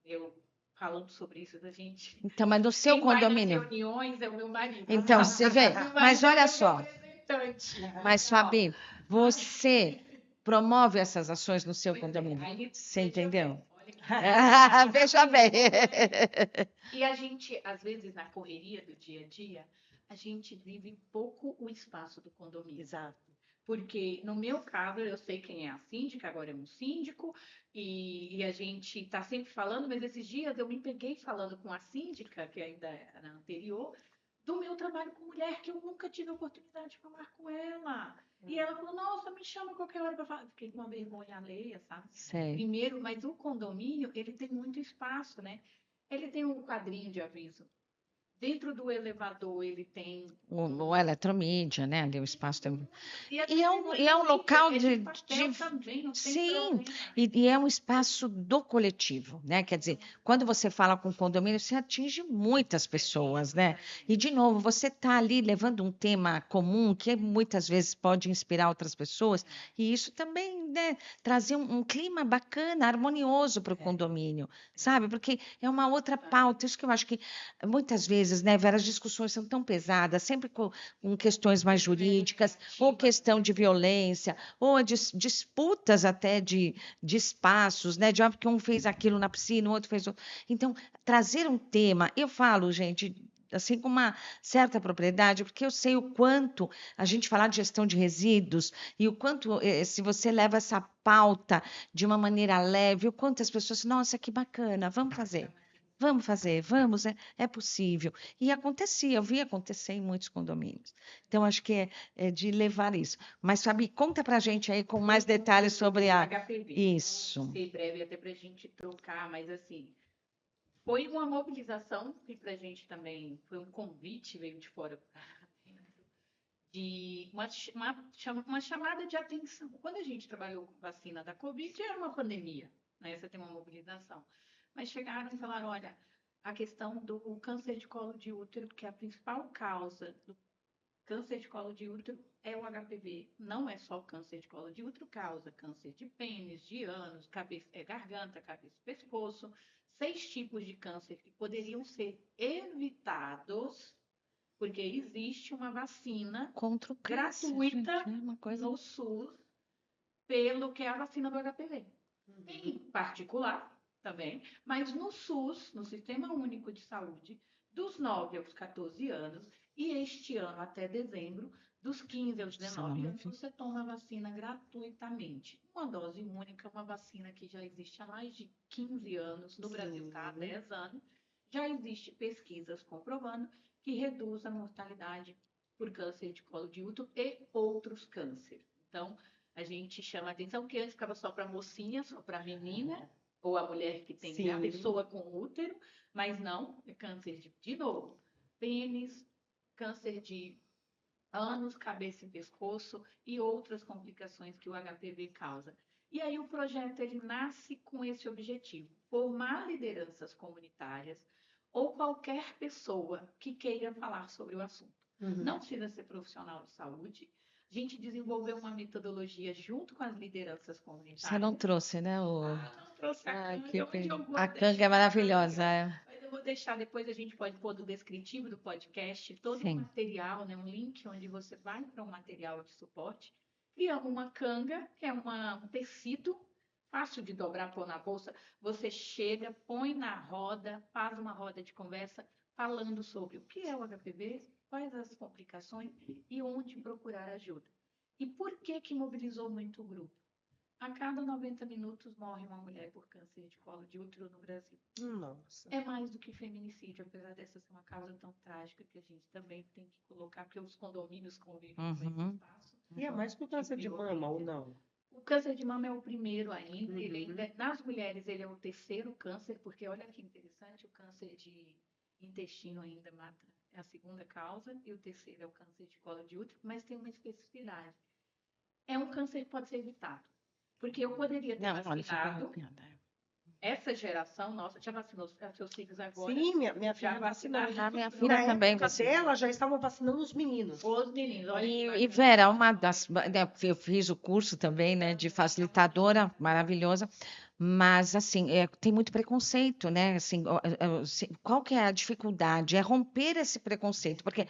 eu falando sobre isso da gente. Então, mas no seu Quem vai nas condomínio. reuniões é o meu marido. Então, você vê. Mas olha só. Representante. Mas, Fabi, você promove essas ações no seu Pois é, condomínio. aí, Você veja entendeu? bem, olha que Veja bem. E a gente, às vezes, na correria do dia a dia, a gente vive pouco o espaço do condomínio. Exato. Porque, no meu caso, eu sei quem é a síndica, agora é um síndico, e a gente está sempre falando, mas esses dias eu me peguei falando com a síndica, que ainda era anterior, do meu trabalho com mulher, que eu nunca tive a oportunidade de falar com ela. E ela falou, nossa, me chama a qualquer hora para falar. Fiquei com uma vergonha alheia, sabe? Sei. Primeiro, mas o condomínio, ele tem muito espaço, né? Ele tem um quadrinho de aviso. Dentro do elevador, ele tem O eletromídia, né? Ali o espaço tem. E às E vezes é não e é um nem local é de, de papel também, não tem sim, problema. e é um espaço do coletivo, né? Quer dizer, quando você fala com condomínio, você atinge muitas pessoas, né? E, de novo, você está ali levando um tema comum que muitas vezes pode inspirar outras pessoas, e isso também, né, trazer um clima bacana, harmonioso para o condomínio, sabe? Porque é uma outra pauta. Isso que eu acho que muitas vezes, né, Vera, as discussões são tão pesadas, sempre com questões mais jurídicas, ou questão de violência, ou disputas até de espaços, né? Porque um fez aquilo na piscina, o outro fez outro. Então, trazer um tema, eu falo, gente, assim, com uma certa propriedade, porque eu sei o quanto a gente falar de gestão de resíduos e o quanto, se você leva essa pauta de uma maneira leve, o quanto as pessoas, nossa, que bacana, vamos fazer. Vamos fazer, vamos, é possível. E acontecia, eu vi acontecer em muitos condomínios. Então, acho que é de levar isso. Mas, Fabi, conta para a gente aí com mais detalhes sobre a. HPV. Isso. Ser breve até para a gente trocar, mas assim, foi uma mobilização que para a gente também foi um convite, veio de fora de uma chamada de atenção. Quando a gente trabalhou com vacina da Covid, era uma pandemia, né? Você tem uma mobilização. Mas chegaram e falaram, olha, a questão do câncer de colo de útero, que é a principal causa do câncer de colo de útero é o HPV. Não é só câncer de colo de útero, causa câncer de pênis, de ânus, garganta, cabeça, pescoço. 6 tipos de câncer que poderiam ser evitados porque existe uma vacina Contra o câncer, gratuita gente, é uma coisa. no SUS pelo que é a vacina do HPV. Em particular também, mas no SUS, no Sistema Único de Saúde, dos 9 aos 14 anos, e este ano até dezembro, dos 15 aos 19 anos, você toma a vacina gratuitamente. Uma dose única, uma vacina que já existe há mais de 15 anos, no Brasil está há 10 anos, já existe pesquisas comprovando que reduz a mortalidade por câncer de colo de útero e outros cânceres. Então, a gente chama a atenção que antes ficava só para mocinha, só para menina, ou a mulher que tem a pessoa com útero, mas não, é câncer de novo, pênis, câncer de ânus, cabeça e pescoço e outras complicações que o HPV causa. E aí o projeto ele nasce com esse objetivo, formar lideranças comunitárias ou qualquer pessoa que queira falar sobre o assunto. Não precisa ser profissional de saúde. A gente desenvolveu uma metodologia junto com as lideranças comunitárias. Você não trouxe, né? Não trouxe a canga, mas eu vou A canga deixar é maravilhosa. Mas eu vou deixar, depois a gente pode pôr no descritivo do podcast todo o Sim. material, né? Um link onde você vai para um material de suporte. Criamos uma canga, que é um tecido fácil de dobrar, pôr na bolsa. Você chega, põe na roda, faz uma roda de conversa falando sobre o que é o HPV, quais as complicações e onde procurar ajuda. E por que mobilizou muito o grupo? A cada 90 minutos morre uma mulher por câncer de colo de útero no Brasil. Nossa. É mais do que feminicídio, apesar dessa ser uma causa tão trágica que a gente também tem que colocar, porque os condomínios convivem com esse espaço. E é mais que o câncer de mama ou não? O câncer de mama é o primeiro ainda. Nas mulheres, ele é o terceiro câncer, porque olha que interessante, o câncer de intestino ainda mata, é a segunda causa, e o terceiro é o câncer de colo de útero, mas tem uma especificidade. É um câncer que pode ser evitado. Porque eu poderia ter vacinado essa geração nossa, já vacinou seus filhos agora? Sim, minha filha vacinou. Minha filha também vacinou. Ela já estavam vacinando os meninos. Os meninos, olha E Vera, eu fiz o curso também, né, de facilitadora, maravilhosa, mas assim, tem muito preconceito, né? Assim, qual que é a dificuldade? É romper esse preconceito, porque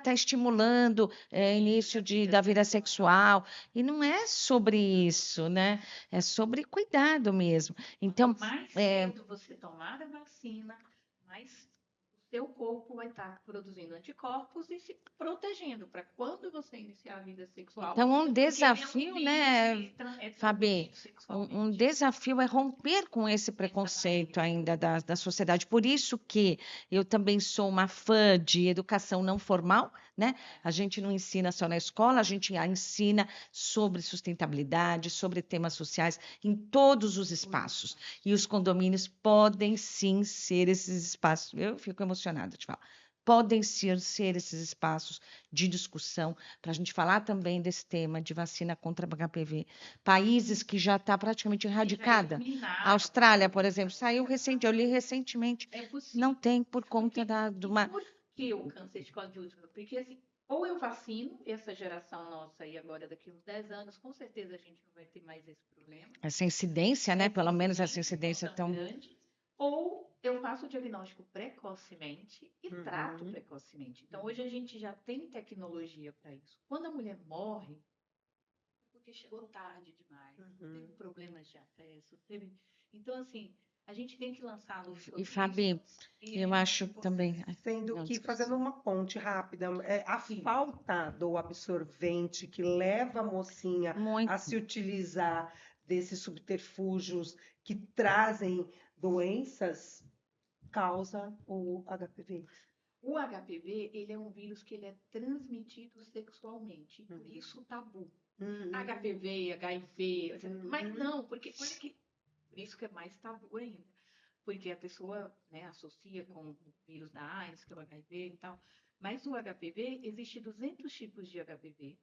tá estimulando início da vida sexual, e não é sobre isso, né? É sobre cuidado mesmo. Então, mais cedo você tomar a vacina, mais o seu corpo vai estar produzindo anticorpos e se protegendo para quando você iniciar a vida sexual. Então, um desafio, né, Fabi? Um desafio é romper com esse preconceito ainda da sociedade. Por isso que eu também sou uma fã de educação não formal, né? A gente não ensina só na escola, a gente ensina sobre sustentabilidade, sobre temas sociais em todos os espaços. E os condomínios podem sim ser esses espaços. Eu fico emocionada de falar. Podem ser esses espaços de discussão para a gente falar também desse tema de vacina contra HPV. Países que já está praticamente erradicada. A Austrália, por exemplo, eu li recentemente. Não tem por conta de uma... Por que o câncer de colo de útero? Porque assim, ou eu vacino essa geração nossa aí agora daqui uns 10 anos, com certeza a gente não vai ter mais esse problema. Essa incidência, né? Pelo menos essa incidência tão grande. Ou eu faço o diagnóstico precocemente e trato precocemente. Então, hoje a gente já tem tecnologia para isso. Quando a mulher morre, é porque chegou tarde demais, teve problemas de acesso, Então, assim, a gente tem que lançar a luz sobre E, Fabi, eu acho também... Sendo que, fazendo uma ponte rápida, a falta do absorvente que leva a mocinha a se utilizar desses subterfúgios que trazem doenças, causa o HPV. O HPV, ele é um vírus que ele é transmitido sexualmente, por isso o tabu. HPV, HIV, mas não, porque olha que, por isso que é mais tabu ainda, porque a pessoa, né, associa com o vírus da AIDS, que é o HIV e tal, mas o HPV, existe 200 tipos de HPV,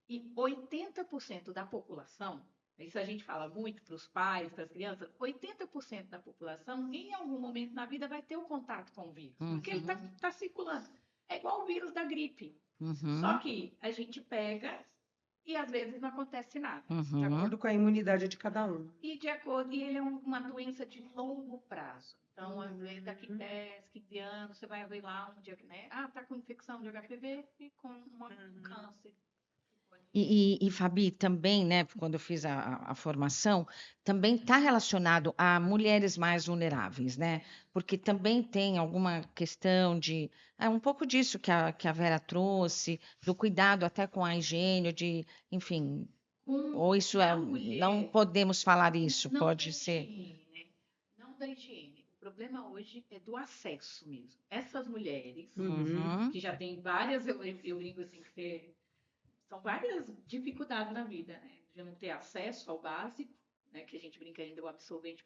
e 80% da população, isso a gente fala muito para os pais, para as crianças, 80% da população, em algum momento na vida, vai ter o contato com o vírus, porque ele está circulando. É igual o vírus da gripe. Só que a gente pega e às vezes não acontece nada. De acordo com a imunidade de cada um. E ele é uma doença de longo prazo. Então, às vezes, daqui 10, 15 anos, você vai ver lá um dia, né? Tá com infecção de HPV e com um câncer. E, Fabi, também, né, quando eu fiz a formação, também está relacionado a mulheres mais vulneráveis, né? Porque também tem alguma questão de... um pouco disso que a Vera trouxe, do cuidado até com a higiene, de, enfim... Ou isso não podemos falar isso, pode ser... Higiene, não da higiene. O problema hoje é do acesso mesmo. Essas mulheres, que já têm várias... Eu digo assim, que são várias dificuldades na vida, né? De não ter acesso ao básico né, que a gente brinca ainda, o absorvente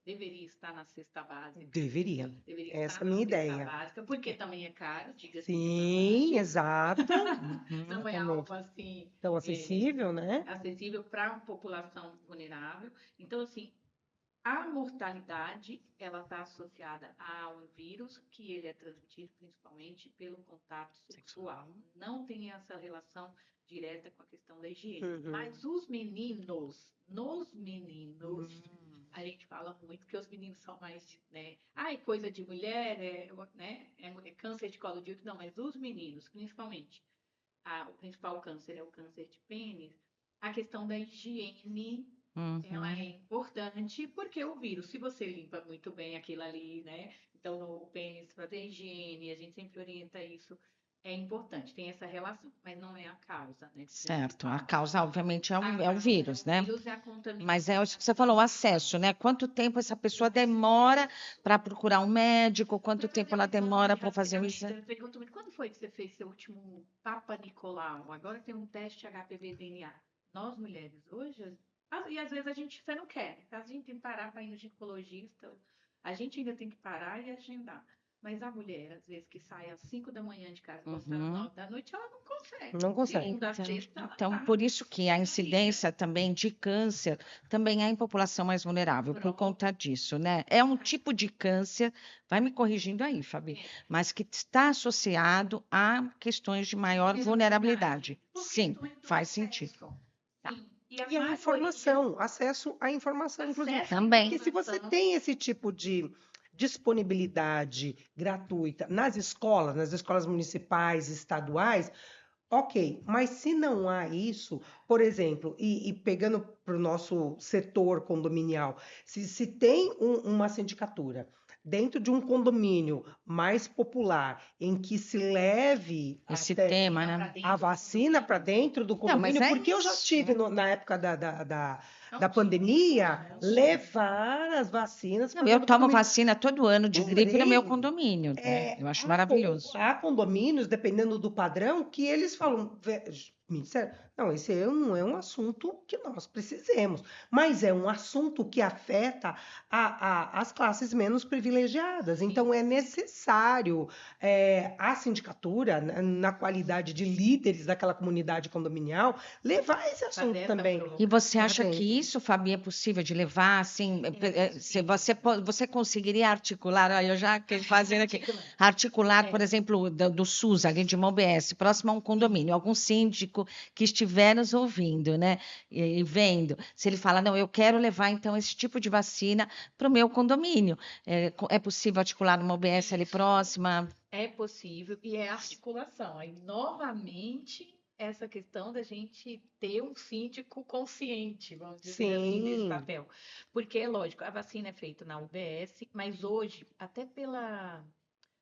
deveria estar na cesta básica. Deveria. Deveria Essa estar é a minha na cesta ideia. básica, porque também é caro, diga-se de Sim, passagem. exato. Não é algo assim Tão acessível, né? acessível para a população vulnerável. Então, assim, a mortalidade, ela está associada a um vírus que ele é transmitido principalmente pelo contato sexual. Não tem essa relação direta com a questão da higiene. Uhum. Mas os meninos, nos meninos, a gente fala muito que os meninos são mais, né? Ai, coisa de mulher, né? É câncer de colo de útero. Não, mas os meninos, principalmente, o principal câncer é o câncer de pênis. A questão da higiene, ela é importante, porque o vírus, se você limpa muito bem aquilo ali, né? Então, o pênis, fazer higiene, a gente sempre orienta isso. É importante, tem essa relação, mas não é a causa, né? Certo. A causa, obviamente, é A o vírus, né? O vírus é a contaminação. Mas é isso que você falou, o acesso, né? Quanto tempo essa pessoa demora para procurar um médico? Quanto tempo ela demora para fazer o exame? Eu pergunto muito, quando foi que você fez seu último Papa Nicolau? Agora tem um teste HPV-DNA. Nós, mulheres, hoje, e às vezes você não quer. A gente tem que parar para ir no ginecologista. A gente ainda tem que parar e agendar. Mas a mulher, às vezes, que sai às 5 da manhã de casa, volta às 9 da noite, ela não consegue. Não consegue. Segunda a sexta, ela Então, tá por isso que a incidência também de câncer também é em população mais vulnerável, por conta disso, né? É um tipo de câncer, vai me corrigindo aí, Fabi, mas que está associado a questões de maior vulnerabilidade. Sim, faz sentido. Sim. E a informação, acesso à informação, inclusive. Também. Porque se você tem esse tipo de disponibilidade gratuita nas escolas municipais, estaduais, ok, mas se não há isso, por exemplo, e pegando para o nosso setor condominial, se tem uma sindicatura dentro de um condomínio mais popular, em que se leve Esse até tema, né? a vacina para dentro do Não, mas condomínio, é porque eu já isso, tive né? na época da pandemia, levar as vacinas Não, para eu o tomo condomínio. vacina todo ano de gripe no meu condomínio, né? É, Eu acho maravilhoso. há condomínios, dependendo do padrão, que eles falam, Ministério, não, esse não é um assunto que nós precisemos, mas é um assunto que afeta as classes menos privilegiadas. Então, é necessário a sindicatura, na qualidade de líderes daquela comunidade condominial, levar esse assunto também. E você acha Parabéns. que isso, Fabi, é possível de levar, assim, se você conseguiria articular, olha, eu já fazendo aqui, articular, por exemplo, do SUS, ali de uma UBS, próximo a um condomínio, algum síndico que estiver nos ouvindo, né, e vendo, se ele fala, não, eu quero levar, então, esse tipo de vacina para o meu condomínio, é possível articular numa UBS ali próxima? É possível e é articulação. Aí, novamente, essa questão da gente ter um síndico consciente, vamos dizer assim, nesse Sim. papel. Porque, é lógico, a vacina é feita na UBS, mas hoje, até pela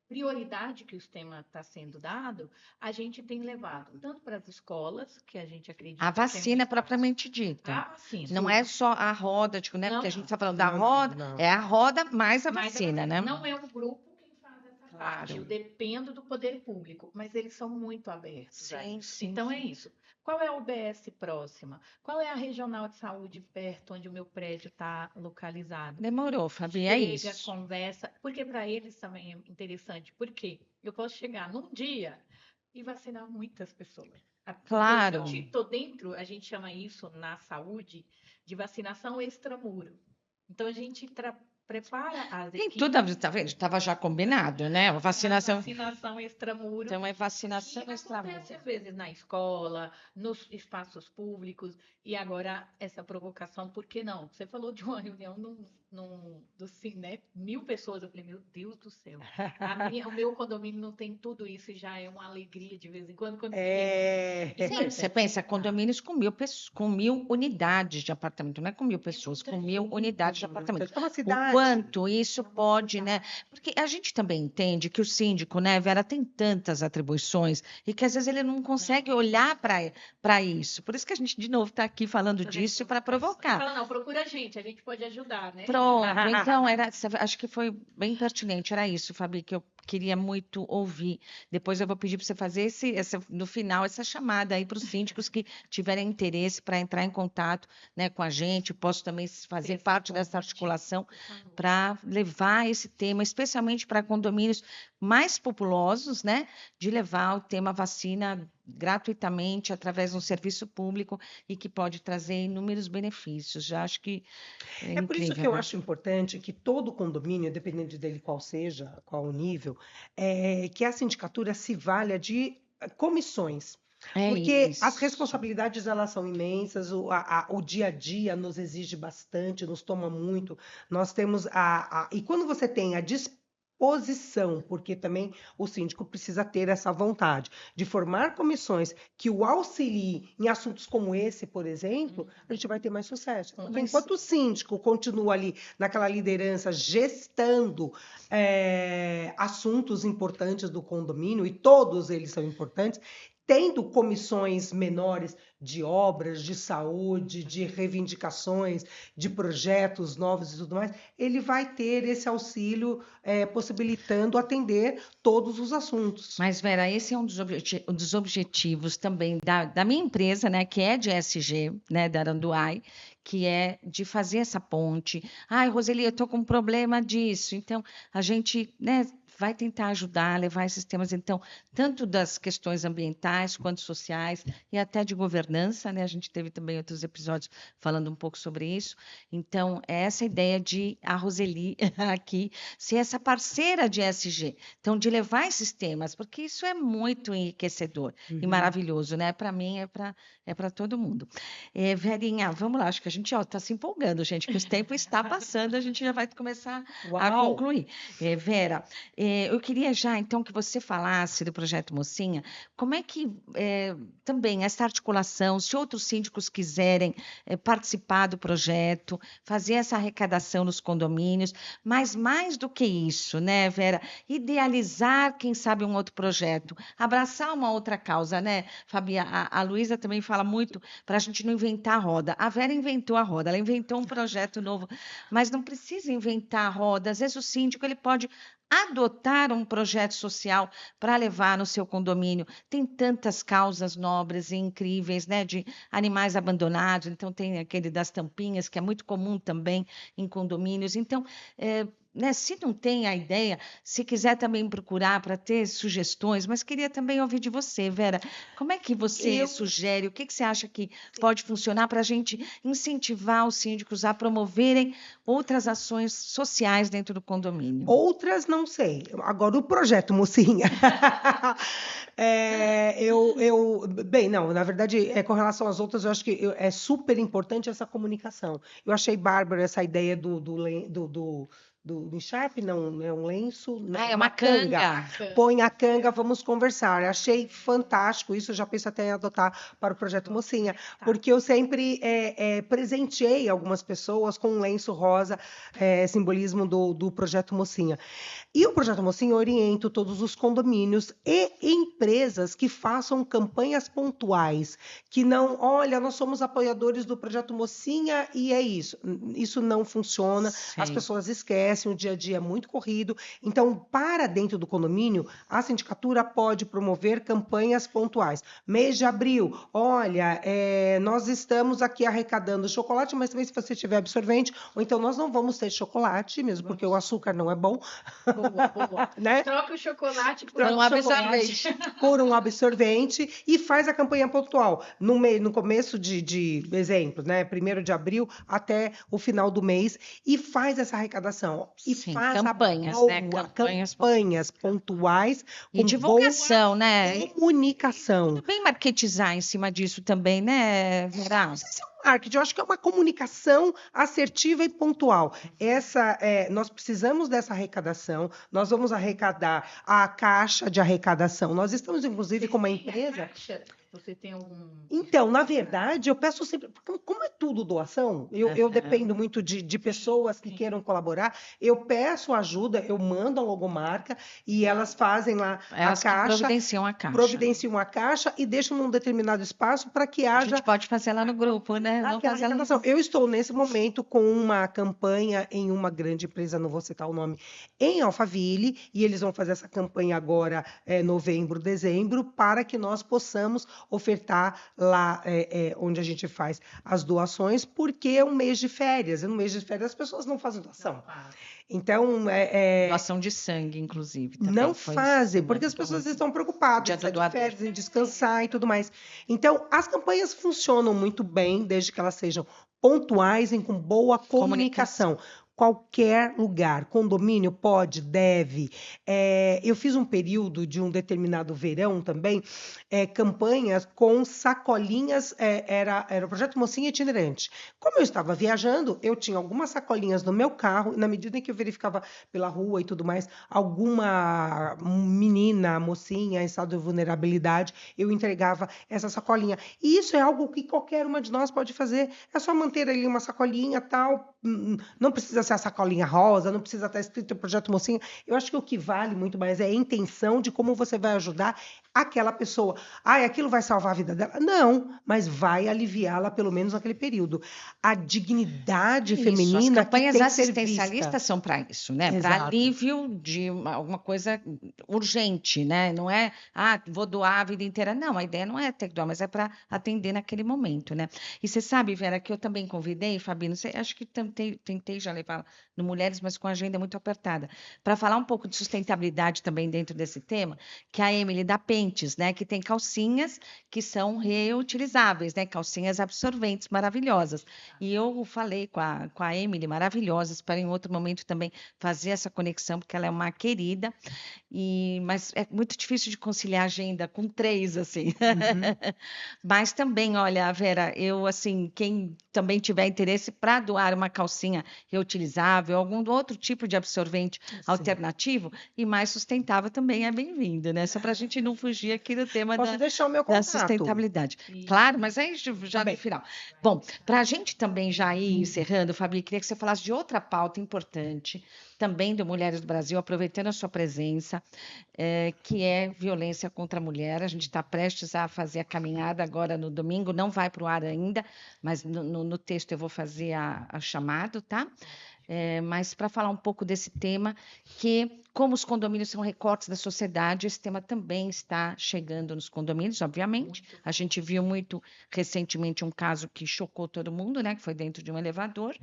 prioridade que o sistema está sendo dado, a gente tem levado tanto para as escolas, que a gente acredita A que é um vacina espaço- propriamente dita. A vacina. Não é só a roda, tipo, né? Não, Porque a gente não. está falando da Não, roda, não. é a roda mais a Mas vacina, né? não é um grupo quem faz essa parte. Claro. Eu dependo do poder público, mas eles são muito abertos. Sim, aí. sim. Então é isso. Qual é a UBS próxima? Qual é a regional de saúde perto onde o meu prédio está localizado? Demorou, Fabi, é Chega, isso. conversa, porque para eles também é interessante. Por quê? Eu posso chegar num dia e vacinar muitas pessoas. Porque Claro. eu estou dentro, a gente chama isso na saúde de vacinação extramuro. Então a gente prepara as Tem equipes. tudo, tá vendo? Estava já combinado, né? A vacinação. Vacinação extramuro. Então, é vacinação Que extramuro. acontece às vezes na escola, nos espaços públicos, e agora essa provocação, por que não? Você falou de uma reunião do Cine, 1.000 pessoas, eu falei, meu Deus do céu, o meu condomínio não tem tudo isso e já é uma alegria de vez em quando. Sim, você pensa, condomínios com 1.000 unidades de apartamento, não é com 1.000 pessoas, com 1.000 unidades de apartamento. É uma O cidade. quanto isso pode, né? Porque a gente também entende que o síndico, né, Vera, tem tantas atribuições e que às vezes ele não consegue olhar para isso. Por isso que a gente, de novo, está aqui falando disso para provocar. Fala, não, procura a gente pode ajudar, né? Pronto, então acho que foi bem pertinente, era isso, Fabi, que eu queria muito ouvir. Depois eu vou pedir para você fazer no final essa chamada aí para os síndicos que tiverem interesse para entrar em contato, né, com a gente. Posso também fazer parte dessa articulação para levar esse tema, especialmente para condomínios mais populosos, né, de levar o tema vacina gratuitamente através de um serviço público e que pode trazer inúmeros benefícios. Já acho que é É por isso que incrível, eu né? acho importante que todo condomínio, dependendo dele qual seja, qual o nível, que a sindicatura se valha de comissões. É Porque as isso. responsabilidades elas são imensas, o dia a dia nos exige bastante, nos toma muito. Nós temos e quando você tem a disposição, porque também o síndico precisa ter essa vontade de formar comissões que o auxiliem em assuntos como esse, por exemplo, a gente vai ter mais sucesso. Porque Mas enquanto o síndico continua ali naquela liderança gestando assuntos importantes do condomínio, e todos eles são importantes, tendo comissões menores de obras, de saúde, de reivindicações, de projetos novos e tudo mais, ele vai ter esse auxílio possibilitando atender todos os assuntos. Mas, Vera, esse é um dos objetivos também da minha empresa, né, que é de ESG, né, da Aranduai, que é de fazer essa ponte. Ai, Roseli, eu estou com um problema disso. Então, a gente, né, vai tentar ajudar, levar esses temas, então, tanto das questões ambientais quanto sociais e até de governança, né? A gente teve também outros episódios falando um pouco sobre isso. Então, é essa ideia de a Roseli aqui ser essa parceira de ESG. Então, de levar esses temas, porque isso é muito enriquecedor e maravilhoso, né? Para mim, é para todo mundo. Verinha, vamos lá, acho que a gente está se empolgando, gente, que o tempo está passando, a gente já vai começar a Uau! concluir. Vera, eu queria já, então, que você falasse do Projeto Mocinha, como é que também essa articulação, se outros síndicos quiserem participar do projeto, fazer essa arrecadação nos condomínios, mas mais do que isso, né, Vera? Idealizar, quem sabe, um outro projeto, abraçar uma outra causa, né, Fabi? A Luísa também fala muito para a gente não inventar a roda. A Vera inventou a roda, ela inventou um projeto novo, mas não precisa inventar a roda. Às vezes o síndico ele pode adotar um projeto social para levar no seu condomínio. Tem tantas causas nobres e incríveis, né, de animais abandonados. Então tem aquele das tampinhas, que é muito comum também em condomínios. Então, né, se não tem a ideia, se quiser também procurar para ter sugestões, mas queria também ouvir de você, Vera, como é que você sugere, o que você acha que pode funcionar para a gente incentivar os síndicos a promoverem outras ações sociais dentro do condomínio? Outras não sei. Agora, o projeto Mocinha. Bem, não, na verdade, com relação às outras, eu acho que é super importante essa comunicação. Eu achei bárbaro essa ideia do encharpe, não, é um lenço, não, É uma canga. Põe a canga, vamos conversar. Achei fantástico isso, eu já penso até em adotar para o projeto Mocinha, porque eu sempre presenteei algumas pessoas com um lenço rosa, simbolismo do projeto Mocinha. E o Projeto Mocinha orienta todos os condomínios e empresas que façam campanhas pontuais, que não, olha, nós somos apoiadores do Projeto Mocinha e é isso. Isso não funciona, Sim. As pessoas esquecem, o dia a dia é muito corrido. Então, para dentro do condomínio, a sindicatura pode promover campanhas pontuais. Mês de abril, olha, nós estamos aqui arrecadando chocolate, mas também se você tiver absorvente, ou então nós não vamos ter chocolate, mesmo porque o açúcar não é bom. Boa. Né? Troca o chocolate por um absorvente. Por um absorvente e faz a campanha pontual. No começo de exemplo, né? 1º de abril até o final do mês e faz essa arrecadação. E Sim, faz campanhas, né? campanhas pontuais E com divulgação, boa né? comunicação. Tudo bem marketizar em cima disso também, né, Vera? Marketing, eu acho que é uma comunicação assertiva e pontual. Nós precisamos dessa arrecadação, nós vamos arrecadar a caixa de arrecadação. Nós estamos, inclusive, com uma empresa. Você tem algum... Então, na verdade, eu peço sempre, porque como é tudo doação, eu dependo muito de pessoas que queiram colaborar, eu peço ajuda, eu mando a logomarca e elas fazem lá Elas a que caixa, providenciam a caixa. providenciam a caixa e deixam num determinado espaço para que A haja gente pode fazer lá no grupo, né? Vamos aquela fazer lá no arrecadação. Eu estou, nesse momento, com uma campanha em uma grande empresa, não vou citar o nome, em Alphaville, e eles vão fazer essa campanha agora, novembro, dezembro, para que nós possamos ofertar lá onde a gente faz as doações, porque é um mês de férias. E no mês de férias as pessoas não fazem doação. Então, doação de sangue, inclusive, também. não foi fazem, porque semana as que eu pessoas vi. estão Dia preocupadas, do em doador. férias, em descansar e tudo mais. Então, as campanhas funcionam muito bem, desde que elas sejam pontuais e com boa comunicação. Qualquer lugar, condomínio pode, deve. Eu fiz um período de um determinado verão também, campanhas com sacolinhas, era o projeto Mocinha Itinerante. Como eu estava viajando, eu tinha algumas sacolinhas no meu carro, e na medida em que eu verificava pela rua e tudo mais, alguma menina, mocinha em estado de vulnerabilidade, eu entregava essa sacolinha. E isso é algo que qualquer uma de nós pode fazer. É só manter ali uma sacolinha, tal. Não precisa ser a sacolinha rosa, não precisa estar escrito Projeto Mocinha. Eu acho que o que vale muito mais é a intenção de como você vai ajudar aquela pessoa. Aquilo vai salvar a vida dela? Não, mas vai aliviá-la pelo menos naquele período. A dignidade feminina As campanhas que tem que ser vista. assistencialistas são para isso, né? Para Exato. alívio de alguma coisa urgente, né? Não é, vou doar a vida inteira. Não, a ideia não é ter que doar, mas é para atender naquele momento, né? E você sabe, Vera, que eu também convidei, Fabi, não sei, acho que tentei já levar no Mulheres, mas com a agenda muito apertada, para falar um pouco de sustentabilidade também dentro desse tema, que é a Emily da Pentes, né? Que tem calcinhas que são reutilizáveis, né? Calcinhas absorventes maravilhosas. E eu falei com a Emily, maravilhosa, espero em outro momento também fazer essa conexão, porque ela é uma querida, mas é muito difícil de conciliar a agenda com 3, assim. Mas também, olha, Vera, eu, assim, quem também tiver interesse para doar uma calcinha reutilizável, algum outro tipo de absorvente alternativo e mais sustentável também é bem-vindo, né? Só para a gente não fugir aqui do tema Posso deixar o meu da contato. sustentabilidade. Claro, mas aí já no final. Bom, para a gente também já ir encerrando, Fabi, queria que você falasse de outra pauta importante, também do Mulheres do Brasil, aproveitando a sua presença, que é violência contra a mulher. A gente está prestes a fazer a caminhada agora no domingo, não vai para o ar ainda, mas no texto eu vou fazer a chamado, tá? Mas para falar um pouco desse tema, que como os condomínios são recortes da sociedade, esse tema também está chegando nos condomínios, obviamente. A gente viu muito recentemente um caso que chocou todo mundo, né? Que foi dentro de um elevador.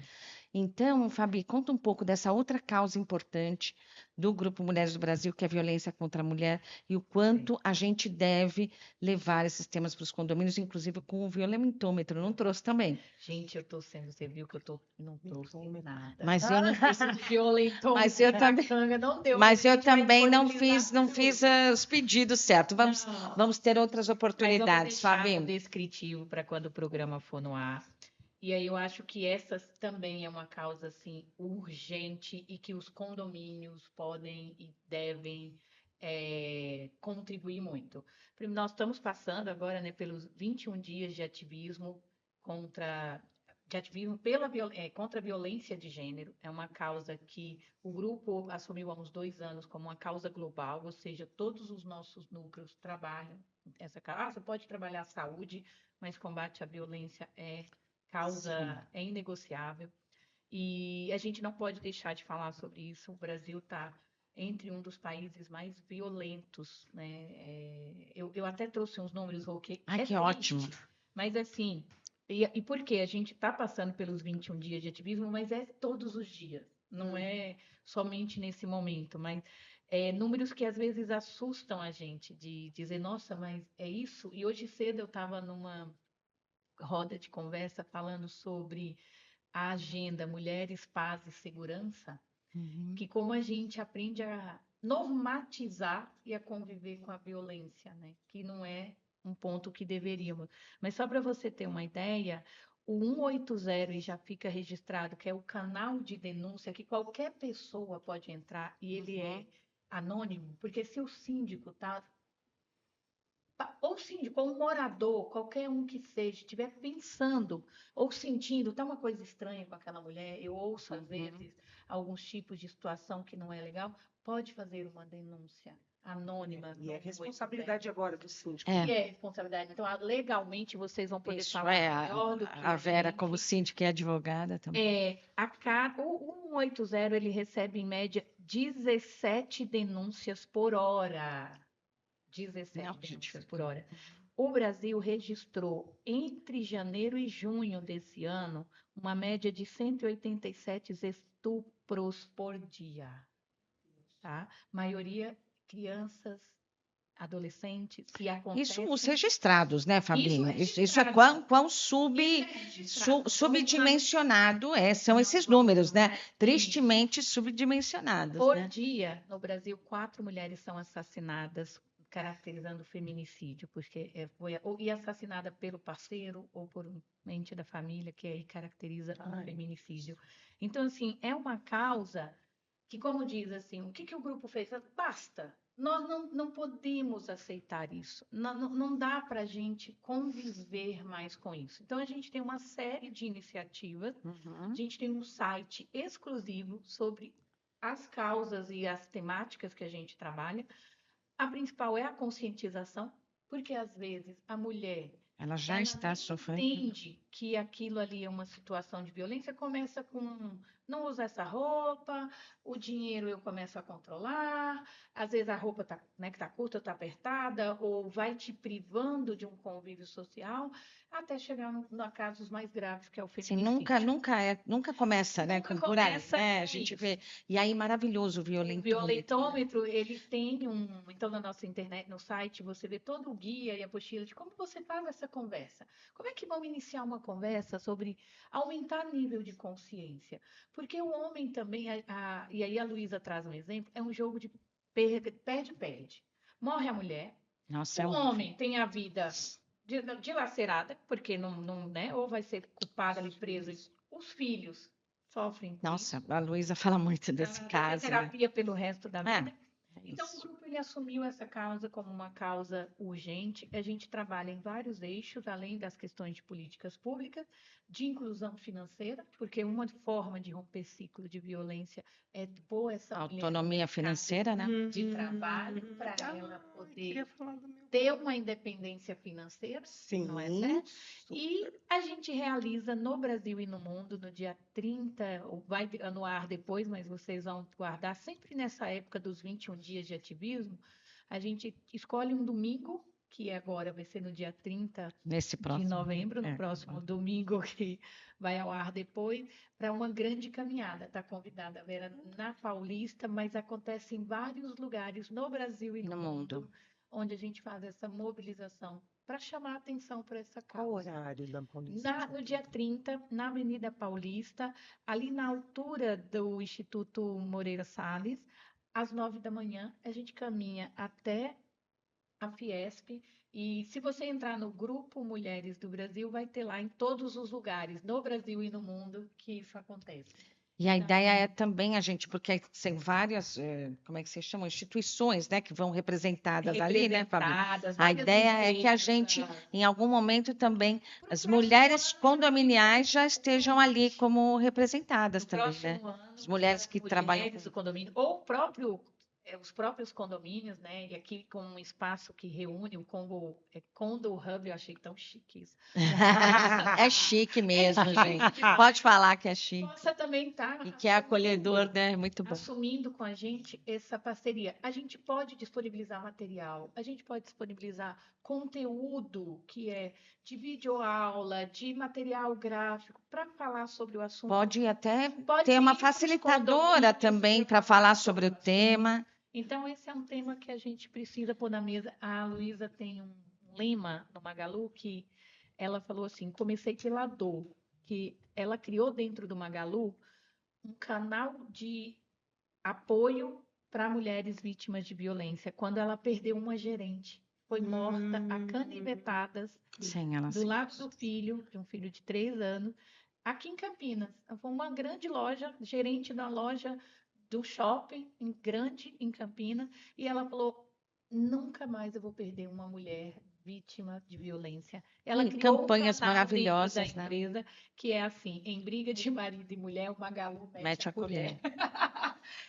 Então, Fabi, conta um pouco dessa outra causa importante do Grupo Mulheres do Brasil, que é a violência contra a mulher, e o quanto a gente deve levar esses temas para os condomínios, inclusive com o violementômetro. Não trouxe também. Gente, eu tô sendo, você viu que não trouxe nada. Mas eu não fiz violentômetro. Mas eu também, não deu. mas eu a gente vai também não disponibilizar fiz tudo. os pedidos certos. Vamos ter outras Mas vamos oportunidades, deixar Fabi. o descritivo para quando o programa for no ar. E aí eu acho que essa também é uma causa assim urgente e que os condomínios podem e devem contribuir muito. Nós estamos passando agora, né, pelos 21 dias de ativismo contra contra a violência de gênero. É uma causa que o grupo assumiu há uns 2 anos como uma causa global, ou seja, todos os nossos núcleos trabalham essa causa. Você pode trabalhar a saúde, mas combate à violência causa é inegociável. E a gente não pode deixar de falar sobre isso. O Brasil está entre um dos países mais violentos, né? Eu até trouxe uns números, Rô, que Ai, que triste, ótimo. mas assim, e por quê? A gente está passando pelos 21 dias de ativismo, mas é todos os dias, não é somente nesse momento, mas números que às vezes assustam a gente, de dizer, nossa, mas é isso? E hoje cedo eu estava numa roda de conversa falando sobre a agenda Mulheres, Paz e Segurança, que como a gente aprende a normatizar e a conviver com a violência, né? Que não é um ponto que deveríamos. Mas só para você ter uma ideia, o 180 e já fica registrado, que é o canal de denúncia que qualquer pessoa pode entrar e ele é anônimo, porque se o síndico está ou síndico, ou um morador, qualquer um que seja, estiver pensando ou sentindo, tá uma coisa estranha com aquela mulher, eu ouço às vezes alguns tipos de situação que não é legal, pode fazer uma denúncia anônima E é no 180. responsabilidade agora do síndico. E é responsabilidade. Então, legalmente, vocês vão poder Isso falar é melhor do que a Vera, como gente. síndica e advogada também. O 180, ele recebe, em média, 17 denúncias por hora. 17 Não, denúncias gente. por hora. O Brasil registrou, entre janeiro e junho desse ano, uma média de 187 estupros por dia. Tá? Maioria crianças, adolescentes, e Isso acontecem... os registrados, né, Isso Fabinho? Isso é registrado. quão Isso é registrado. subdimensionado são Não, esses vamos números, né? Isso. Tristemente subdimensionados, Por né? dia, no Brasil, 4 mulheres são assassinadas, caracterizando feminicídio, porque e assassinada pelo parceiro ou por um ente da família, que aí caracteriza um feminicídio. Então, assim, é uma causa que, como diz assim, o que o grupo fez? Basta. Nós não podemos aceitar isso. Não dá para a gente conviver mais com isso. Então, a gente tem uma série de iniciativas. A gente tem um site exclusivo sobre as causas e as temáticas que a gente trabalha. A principal é a conscientização, porque às vezes a mulher Ela já ela está nem sofrendo. entende que aquilo ali é uma situação de violência, começa com não usar essa roupa, o dinheiro eu começo a controlar, às vezes a roupa tá, né, que tá curta, tá apertada, ou vai te privando de um convívio social, até chegar a casos mais graves, que é o Assim, feminicídio. nunca começa, né, Nunca por aí, começa né? A com gente isso. vê. E aí, maravilhoso o O violentômetro, né? violentômetro, ele tem então na nossa internet, no site, você vê todo o guia e apostila de como você faz essa conversa. Como é que vamos iniciar uma conversa sobre aumentar o nível de consciência? Porque o homem também, e aí a Luísa traz um exemplo, é um jogo de perde-perde. Morre a mulher, Nossa, o é horrível. homem tem a vida dilacerada, porque né, ou vai ser culpado ali preso, os filhos sofrem com isso. Nossa, a Luísa fala muito desse Vai ter caso, né? terapia pelo resto da vida. É Então, o isso. grupo ele assumiu essa causa como uma causa urgente. A gente trabalha em vários eixos, além das questões de políticas públicas, de inclusão financeira, porque uma forma de romper ciclo de violência é pôr essa mulher no Autonomia mercado financeira, né? de trabalho para ela poder Queria falar do meu ter uma independência financeira, não é certo? E a gente realiza no Brasil e no mundo, no dia 30, vai no ar depois, mas vocês vão guardar, sempre nessa época dos 21 dias de ativismo, a gente escolhe um domingo, que agora vai ser no dia 30 Nesse de próximo. novembro, no próximo domingo, que vai ao ar depois, para uma grande caminhada. Está convidada a Vera na Paulista, mas acontece em vários lugares no Brasil e no mundo, onde a gente faz essa mobilização para chamar a atenção para essa Qual o causa. horário da Paulista? No dia 30, na Avenida Paulista, ali na altura do Instituto Moreira Salles, às 9 da manhã, a gente caminha até a Fiesp. E se você entrar no Grupo Mulheres do Brasil, vai ter lá em todos os lugares, no Brasil e no mundo, que isso acontece. E a ideia é também a gente, porque tem várias, como é que se chama, instituições, né, que vão representadas ali, né, Fabi? A ideia é que a gente, em algum momento também, as mulheres condominiais já estejam ali como representadas também, né? As mulheres que trabalham do condomínio, ou os próprios condomínios, né? E aqui com um espaço que reúne o Condo Hub, eu achei tão chique isso. É chique mesmo, gente. Pode falar que é chique. Possa também estar E que é acolhedor, né? Muito bom. assumindo com a gente essa parceria. A gente pode disponibilizar material, a gente pode disponibilizar conteúdo que é de videoaula, de material gráfico, para falar sobre o assunto. Pode até Pode ter uma ir pros facilitadora condomínios também pra para falar sobre o tema. Então, esse é um tema que a gente precisa pôr na mesa. A Luísa tem um lema no Magalu que ela falou assim: comecei pela dor, que ela criou dentro do Magalu um canal de apoio para mulheres vítimas de violência, quando ela perdeu uma gerente. Foi morta a canivetadas Sim, ela do lado do filho, de um filho de 3 anos, aqui em Campinas. Foi uma grande loja, gerente da loja do shopping grande em Campinas, e ela falou: Nunca mais eu vou perder uma mulher vítima de violência. Ela E criou um campanhas canal dentro da maravilhosas, né? empresa que é assim, em briga de marido e mulher, o Magalu mete Mete a a colher. colher.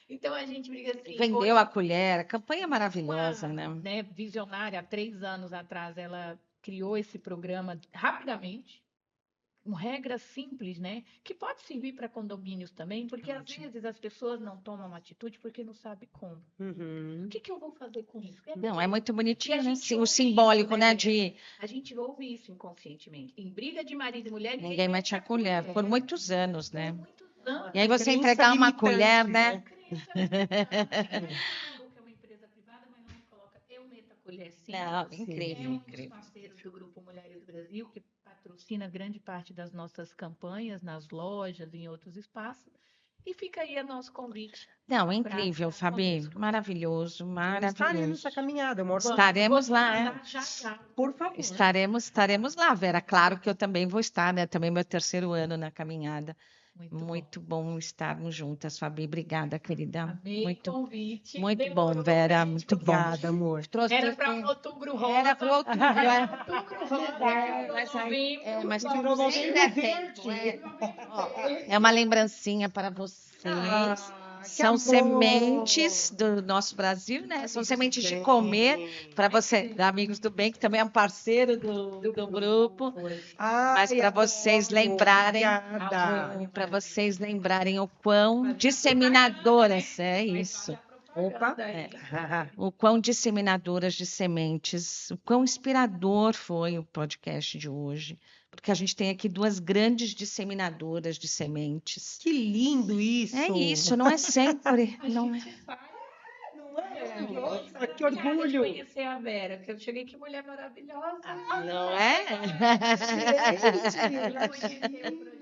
Então a gente briga assim, Vendeu hoje a colher, campanha maravilhosa, uma, né? né, visionária, há 3 anos atrás, ela criou esse programa rapidamente, com regras simples, né? Que pode servir para condomínios também, porque às vezes as pessoas não tomam uma atitude porque não sabem como. O Uhum. que eu vou fazer com isso? Não, é muito E a bonitinho, né? gente O ouve simbólico, isso, né? né? De A gente ouve isso inconscientemente. Em briga de marido e mulher, ninguém mete a colher. Por muitos anos, Por né? muitos anos. E aí você Crença entregar uma colher, limitante, né? né? Crença limitante. Magalu, que é uma empresa privada, mas não coloca eu meto a colher sim. Não, Sim. incrível, É um dos incrível. parceiros do Grupo Mulheres do Brasil, que patrocina grande parte das nossas campanhas nas lojas, em outros espaços. E fica aí o nosso convite Não, para incrível, estar Fabi. conosco. Maravilhoso, Eu estarei maravilhoso. nessa caminhada, eu moro Vamos, Estaremos vou lá, te é? mandar já já. por favor. Estaremos lá, Vera. Claro que eu também vou estar, né? Também meu terceiro ano na caminhada. Muito bom. Muito bom estarmos juntas, Fabi. Obrigada, querida. Amei o Muito, convite. muito Demorou, bom, Vera. gente, Muito bom. Obrigada, amor. Trouxe Era para outubro rosa. Era para outubro, é. Era outubro rosa, Mas virou aí, novembro. mas Virou tudo novembro sempre é verde. tempo, é. Novembro Ó, verde. é uma lembrancinha para vocês. Ah, que São amor. sementes do nosso Brasil, né? São Amigos sementes do de bem. comer para você, Amigos do Bem, que também é um parceiro do grupo. Mas Ai, para vocês adoro. lembrarem, Obrigada. para vocês lembrarem o quão disseminadoras é isso. Opa. É. O quão disseminadoras de sementes, o quão inspirador foi o podcast de hoje, porque a gente tem aqui duas grandes disseminadoras de sementes. Que lindo isso. É isso, não é sempre, A não é? gente faz. Não é? Não, Nossa, que obrigada de orgulho. conhecer a Vera, que eu cheguei, que mulher maravilhosa. Não é? Gente.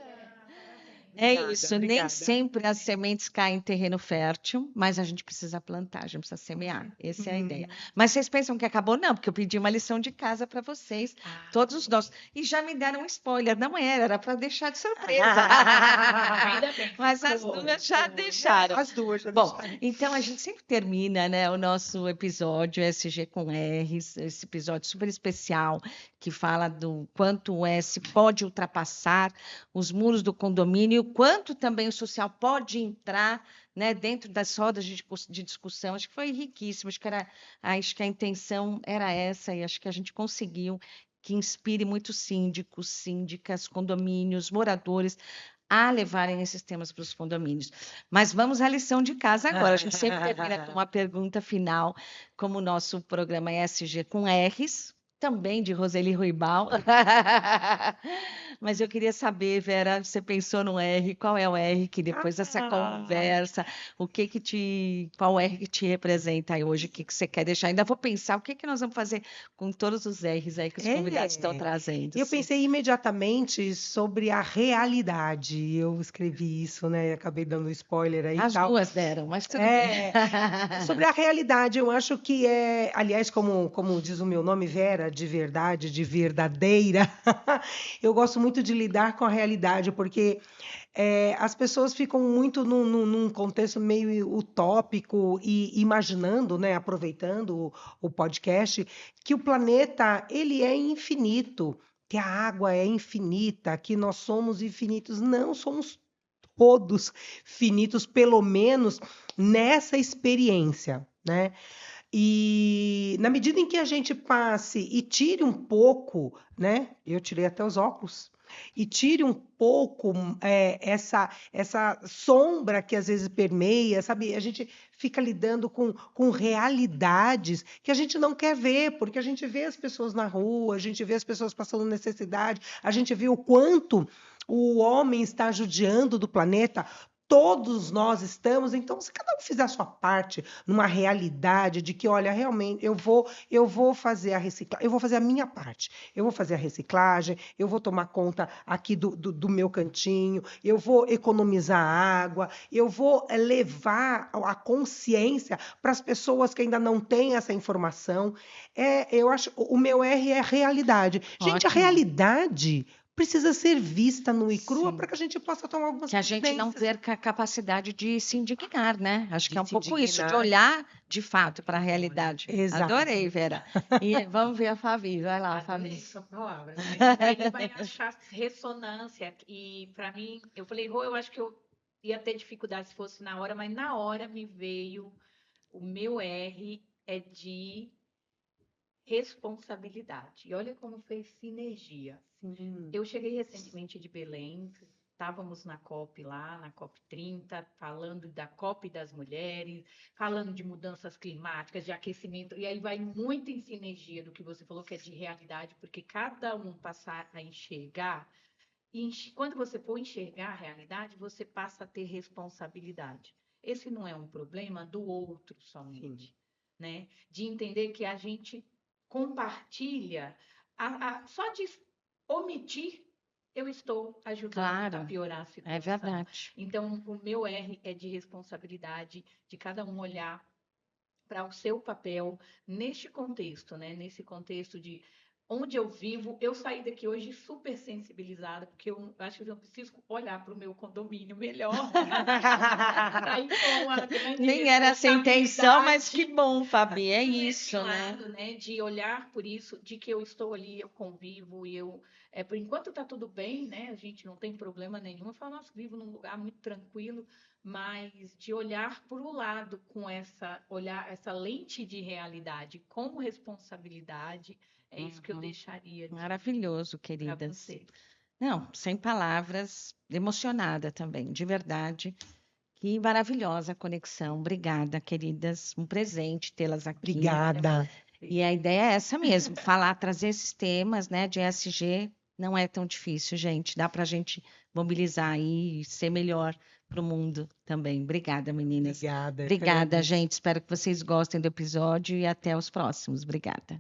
É Obrigada, isso, nem obrigada. sempre as sementes caem em terreno fértil, mas a gente precisa plantar, a gente precisa semear. Essa é a ideia. Mas vocês pensam que acabou? Não, porque eu pedi uma lição de casa para vocês, todos os nossos. E já me deram um spoiler, não era para deixar de surpresa. Ainda bem. Mas as duas já deixaram. As duas já Bom, deixaram. então a gente sempre termina, né, o nosso episódio SG com R's, esse episódio super especial que fala do quanto o S pode ultrapassar os muros do condomínio, o quanto também o social pode entrar, né, dentro das rodas de discussão. Acho que foi riquíssimo, acho que a intenção era essa e acho que a gente conseguiu que inspire muitos síndicos, síndicas, condomínios, moradores a levarem esses temas para os condomínios. Mas vamos à lição de casa agora. A gente sempre termina com uma pergunta final, como o nosso programa é SG com R's, também de Roseli Ruibal. Mas eu queria saber, Vera, você pensou no R, qual é o R que depois dessa conversa, qual o R que te representa aí hoje, o que você quer deixar? Ainda vou pensar o que nós vamos fazer com todos os R's aí que os convidados estão trazendo. Eu Sim. pensei imediatamente sobre a realidade. Eu escrevi isso, né? Acabei dando spoiler aí e As tal. duas deram, mas tudo É, bem. sobre a realidade, eu acho que é, aliás, como diz o meu nome, Vera, de verdade, de verdadeira, eu gosto muito de lidar com a realidade, porque as pessoas ficam muito num contexto meio utópico e imaginando, né, aproveitando o podcast, que o planeta ele é infinito, que a água é infinita, que nós somos infinitos. Não somos todos finitos, pelo menos nessa experiência, né? E na medida em que a gente passe e tire um pouco, né? Eu tirei até os óculos. E tire um pouco essa sombra que às vezes permeia, sabe? A gente fica lidando com realidades que a gente não quer ver, porque a gente vê as pessoas na rua, a gente vê as pessoas passando necessidade, a gente vê o quanto o homem está judiando do planeta. Todos nós estamos, então, se cada um fizer a sua parte numa realidade de que, olha, realmente, eu vou fazer a reciclagem, eu vou fazer a minha parte, eu vou fazer a reciclagem, eu vou tomar conta aqui do meu cantinho, eu vou economizar água, eu vou levar a consciência para as pessoas que ainda não têm essa informação. Eu acho, o meu R é realidade. Gente, a Ótimo. realidade precisa ser vista nua e crua Sim. para que a gente possa tomar algumas Que a gente não providências. perca a capacidade de se indignar, né? Acho De que é um se pouco isso, de indignar. olhar de fato para a realidade. Exato. Adorei, Vera. E vamos ver a Fabi. Vai lá, Adorei Fabi. sua palavra, né? Aí vai achar ressonância. E para mim, eu falei, Rô, eu acho que eu ia ter dificuldade se fosse na hora, mas na hora me veio o meu R é de responsabilidade. E olha como fez sinergia. Sim. Eu cheguei recentemente de Belém, estávamos na COP lá, na COP 30, falando da COP das mulheres, falando de mudanças climáticas, de aquecimento, e aí vai muito em sinergia do que você falou, que é de realidade, porque cada um passar a enxergar, e quando você for enxergar a realidade, você passa a ter responsabilidade. Esse não é um problema do outro somente, né? De entender que a gente compartilha, só de omitir, eu estou ajudando a Claro, piorar a é situação. verdade. Então, o meu R é de responsabilidade de cada um olhar para o seu papel neste contexto, né? Nesse contexto de onde eu vivo. Eu saí daqui hoje super sensibilizada, porque eu acho que eu preciso olhar para o meu condomínio melhor. Saí com uma grande Nem era essa a intenção, mas que responsabilidade bom, Fabi. É desse isso, né? lado, né? De olhar por isso, de que eu estou ali, eu convivo e eu. Por enquanto está tudo bem, né? A gente não tem problema nenhum. Eu falo, nossa, vivo num lugar muito tranquilo, mas de olhar por um lado com essa lente de realidade, como responsabilidade, é isso que eu Uhum. deixaria Maravilhoso, para queridas. você. Não, sem palavras, emocionada também, de verdade. Que maravilhosa conexão. Obrigada, queridas. Um presente tê-las aqui. Obrigada. E a ideia é essa mesmo, falar, trazer esses temas, né, de ESG. Não é tão difícil, gente. Dá para a gente mobilizar aí e ser melhor para o mundo também. Obrigada, meninas. Obrigada. Eu que Obrigada, agradeço. gente. Espero que vocês gostem do episódio e até os próximos. Obrigada.